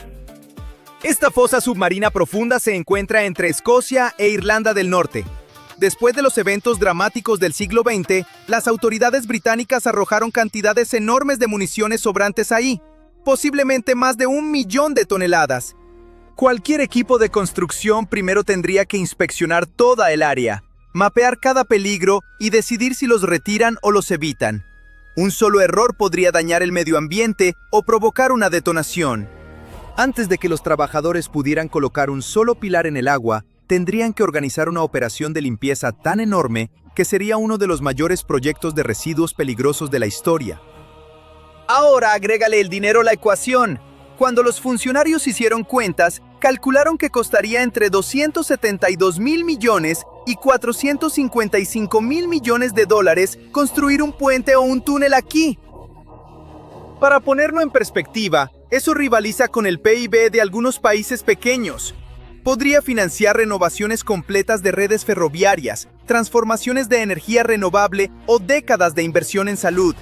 Esta fosa submarina profunda se encuentra entre Escocia e Irlanda del Norte. Después de los eventos dramáticos del siglo XX, las autoridades británicas arrojaron cantidades enormes de municiones sobrantes ahí, posiblemente más de 1 millón de toneladas. Cualquier equipo de construcción primero tendría que inspeccionar toda el área, mapear cada peligro y decidir si los retiran o los evitan. Un solo error podría dañar el medio ambiente o provocar una detonación. Antes de que los trabajadores pudieran colocar un solo pilar en el agua, tendrían que organizar una operación de limpieza tan enorme que sería uno de los mayores proyectos de residuos peligrosos de la historia. Ahora agrégale el dinero a la ecuación. Cuando los funcionarios hicieron cuentas, calcularon que costaría entre 272,000 millones y 455,000 millones de dólares construir un puente o un túnel aquí. Para ponerlo en perspectiva, eso rivaliza con el PIB de algunos países pequeños. Podría financiar renovaciones completas de redes ferroviarias, transformaciones de energía renovable o décadas de inversión en salud.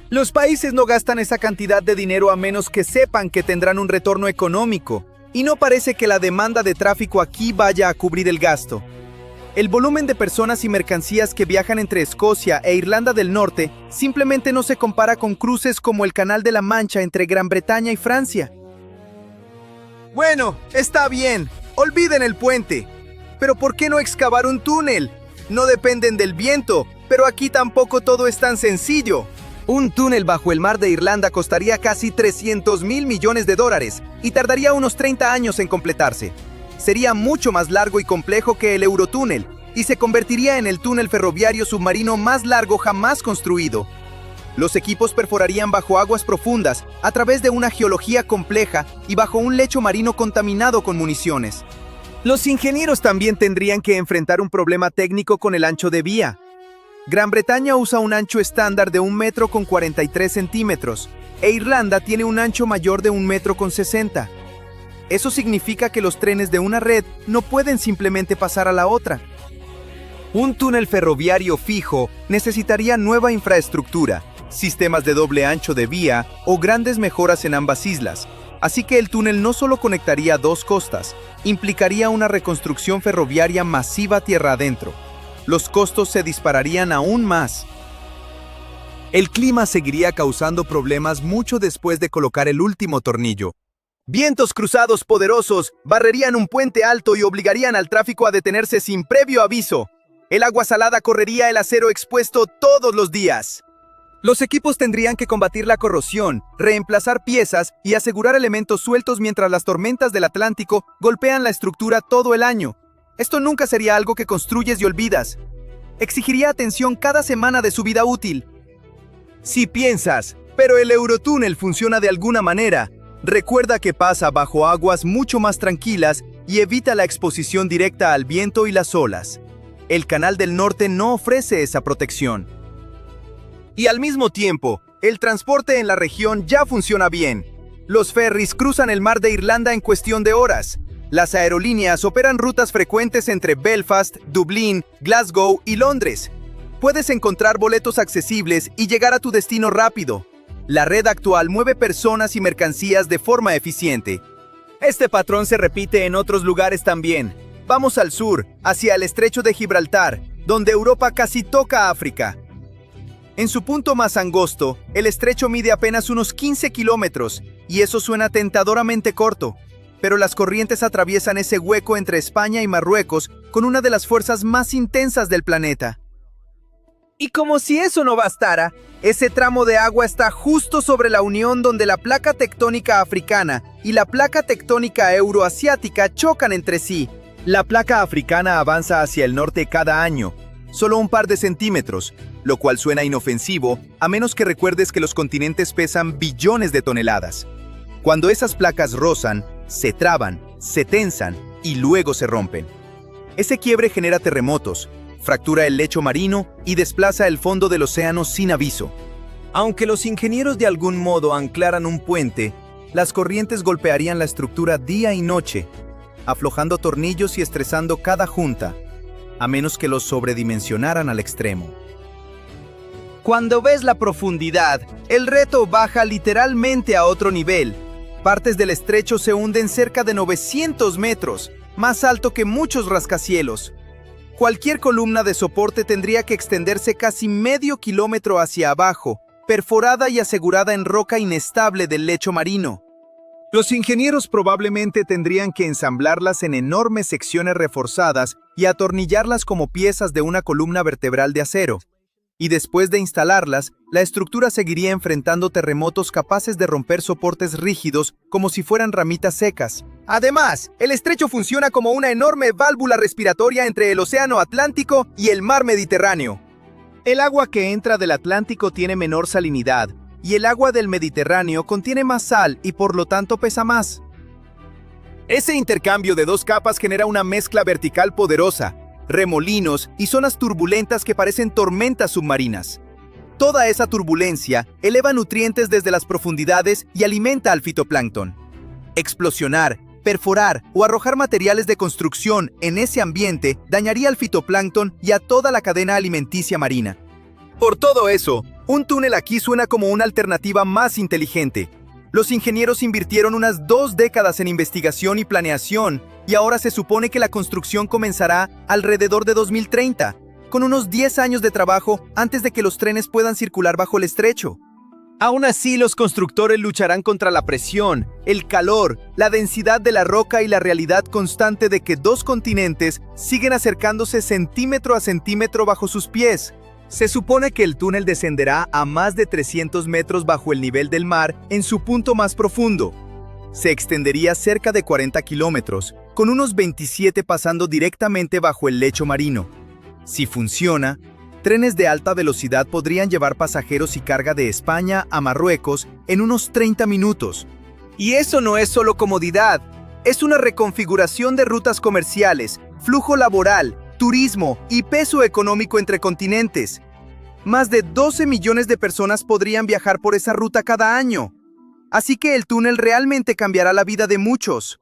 Los países no gastan esa cantidad de dinero a menos que sepan que tendrán un retorno económico, y no parece que la demanda de tráfico aquí vaya a cubrir el gasto. El volumen de personas y mercancías que viajan entre Escocia e Irlanda del Norte simplemente no se compara con cruces como el Canal de la Mancha entre Gran Bretaña y Francia. Bueno, está bien. Olviden el puente. Pero ¿por qué no excavar un túnel? No dependen del viento, pero aquí tampoco todo es tan sencillo. Un túnel bajo el mar de Irlanda costaría casi 300,000 millones de dólares y tardaría unos 30 años en completarse. Sería mucho más largo y complejo que el Eurotúnel y se convertiría en el túnel ferroviario submarino más largo jamás construido. Los equipos perforarían bajo aguas profundas, a través de una geología compleja y bajo un lecho marino contaminado con municiones. Los ingenieros también tendrían que enfrentar un problema técnico con el ancho de vía. Gran Bretaña usa un ancho estándar de 1,43 metros, e Irlanda tiene un ancho mayor de 1,60 metros. Eso significa que los trenes de una red no pueden simplemente pasar a la otra. Un túnel ferroviario fijo necesitaría nueva infraestructura, sistemas de doble ancho de vía o grandes mejoras en ambas islas. Así que el túnel no solo conectaría dos costas, implicaría una reconstrucción ferroviaria masiva tierra adentro. Los costos se dispararían aún más. El clima seguiría causando problemas mucho después de colocar el último tornillo. Vientos cruzados poderosos barrerían un puente alto y obligarían al tráfico a detenerse sin previo aviso. El agua salada correría el acero expuesto todos los días. Los equipos tendrían que combatir la corrosión, reemplazar piezas y asegurar elementos sueltos mientras las tormentas del Atlántico golpean la estructura todo el año. Esto nunca sería algo que construyes y olvidas. Exigiría atención cada semana de su vida útil. Si piensas, pero el Eurotúnel funciona de alguna manera, recuerda que pasa bajo aguas mucho más tranquilas y evita la exposición directa al viento y las olas. El Canal del Norte no ofrece esa protección. Y al mismo tiempo, el transporte en la región ya funciona bien. Los ferries cruzan el mar de Irlanda en cuestión de horas. Las aerolíneas operan rutas frecuentes entre Belfast, Dublín, Glasgow y Londres. Puedes encontrar boletos accesibles y llegar a tu destino rápido. La red actual mueve personas y mercancías de forma eficiente. Este patrón se repite en otros lugares también. Vamos al sur, hacia el estrecho de Gibraltar, donde Europa casi toca a África. En su punto más angosto, el estrecho mide apenas unos 15 kilómetros, y eso suena tentadoramente corto. Pero las corrientes atraviesan ese hueco entre España y Marruecos con una de las fuerzas más intensas del planeta. Y como si eso no bastara, ese tramo de agua está justo sobre la unión donde la placa tectónica africana y la placa tectónica euroasiática chocan entre sí. La placa africana avanza hacia el norte cada año, solo un par de centímetros, lo cual suena inofensivo, a menos que recuerdes que los continentes pesan billones de toneladas. Cuando esas placas rozan, se traban, se tensan y luego se rompen. Ese quiebre genera terremotos, fractura el lecho marino y desplaza el fondo del océano sin aviso. Aunque los ingenieros de algún modo anclaran un puente, las corrientes golpearían la estructura día y noche, aflojando tornillos y estresando cada junta, a menos que los sobredimensionaran al extremo. Cuando ves la profundidad, el reto baja literalmente a otro nivel. Partes del estrecho se hunden cerca de 900 metros, más alto que muchos rascacielos. Cualquier columna de soporte tendría que extenderse casi medio kilómetro hacia abajo, perforada y asegurada en roca inestable del lecho marino. Los ingenieros probablemente tendrían que ensamblarlas en enormes secciones reforzadas y atornillarlas como piezas de una columna vertebral de acero. Y después de instalarlas, la estructura seguiría enfrentando terremotos capaces de romper soportes rígidos como si fueran ramitas secas. Además, el estrecho funciona como una enorme válvula respiratoria entre el Océano Atlántico y el Mar Mediterráneo. El agua que entra del Atlántico tiene menor salinidad, y el agua del Mediterráneo contiene más sal y por lo tanto pesa más. Ese intercambio de dos capas genera una mezcla vertical poderosa, remolinos y zonas turbulentas que parecen tormentas submarinas. Toda esa turbulencia eleva nutrientes desde las profundidades y alimenta al fitoplancton. Explosionar, perforar o arrojar materiales de construcción en ese ambiente dañaría al fitoplancton y a toda la cadena alimenticia marina. Por todo eso, un túnel aquí suena como una alternativa más inteligente. Los ingenieros invirtieron unas 2 décadas en investigación y planeación, y ahora se supone que la construcción comenzará alrededor de 2030, con unos 10 años de trabajo antes de que los trenes puedan circular bajo el estrecho. Aún así, los constructores lucharán contra la presión, el calor, la densidad de la roca y la realidad constante de que 2 continentes siguen acercándose centímetro a centímetro bajo sus pies. Se supone que el túnel descenderá a más de 300 metros bajo el nivel del mar en su punto más profundo. Se extendería cerca de 40 kilómetros, con unos 27 pasando directamente bajo el lecho marino. Si funciona, trenes de alta velocidad podrían llevar pasajeros y carga de España a Marruecos en unos 30 minutos. Y eso no es solo comodidad, es una reconfiguración de rutas comerciales, flujo laboral, turismo y peso económico entre continentes. Más de 12 millones de personas podrían viajar por esa ruta cada año. Así que el túnel realmente cambiará la vida de muchos.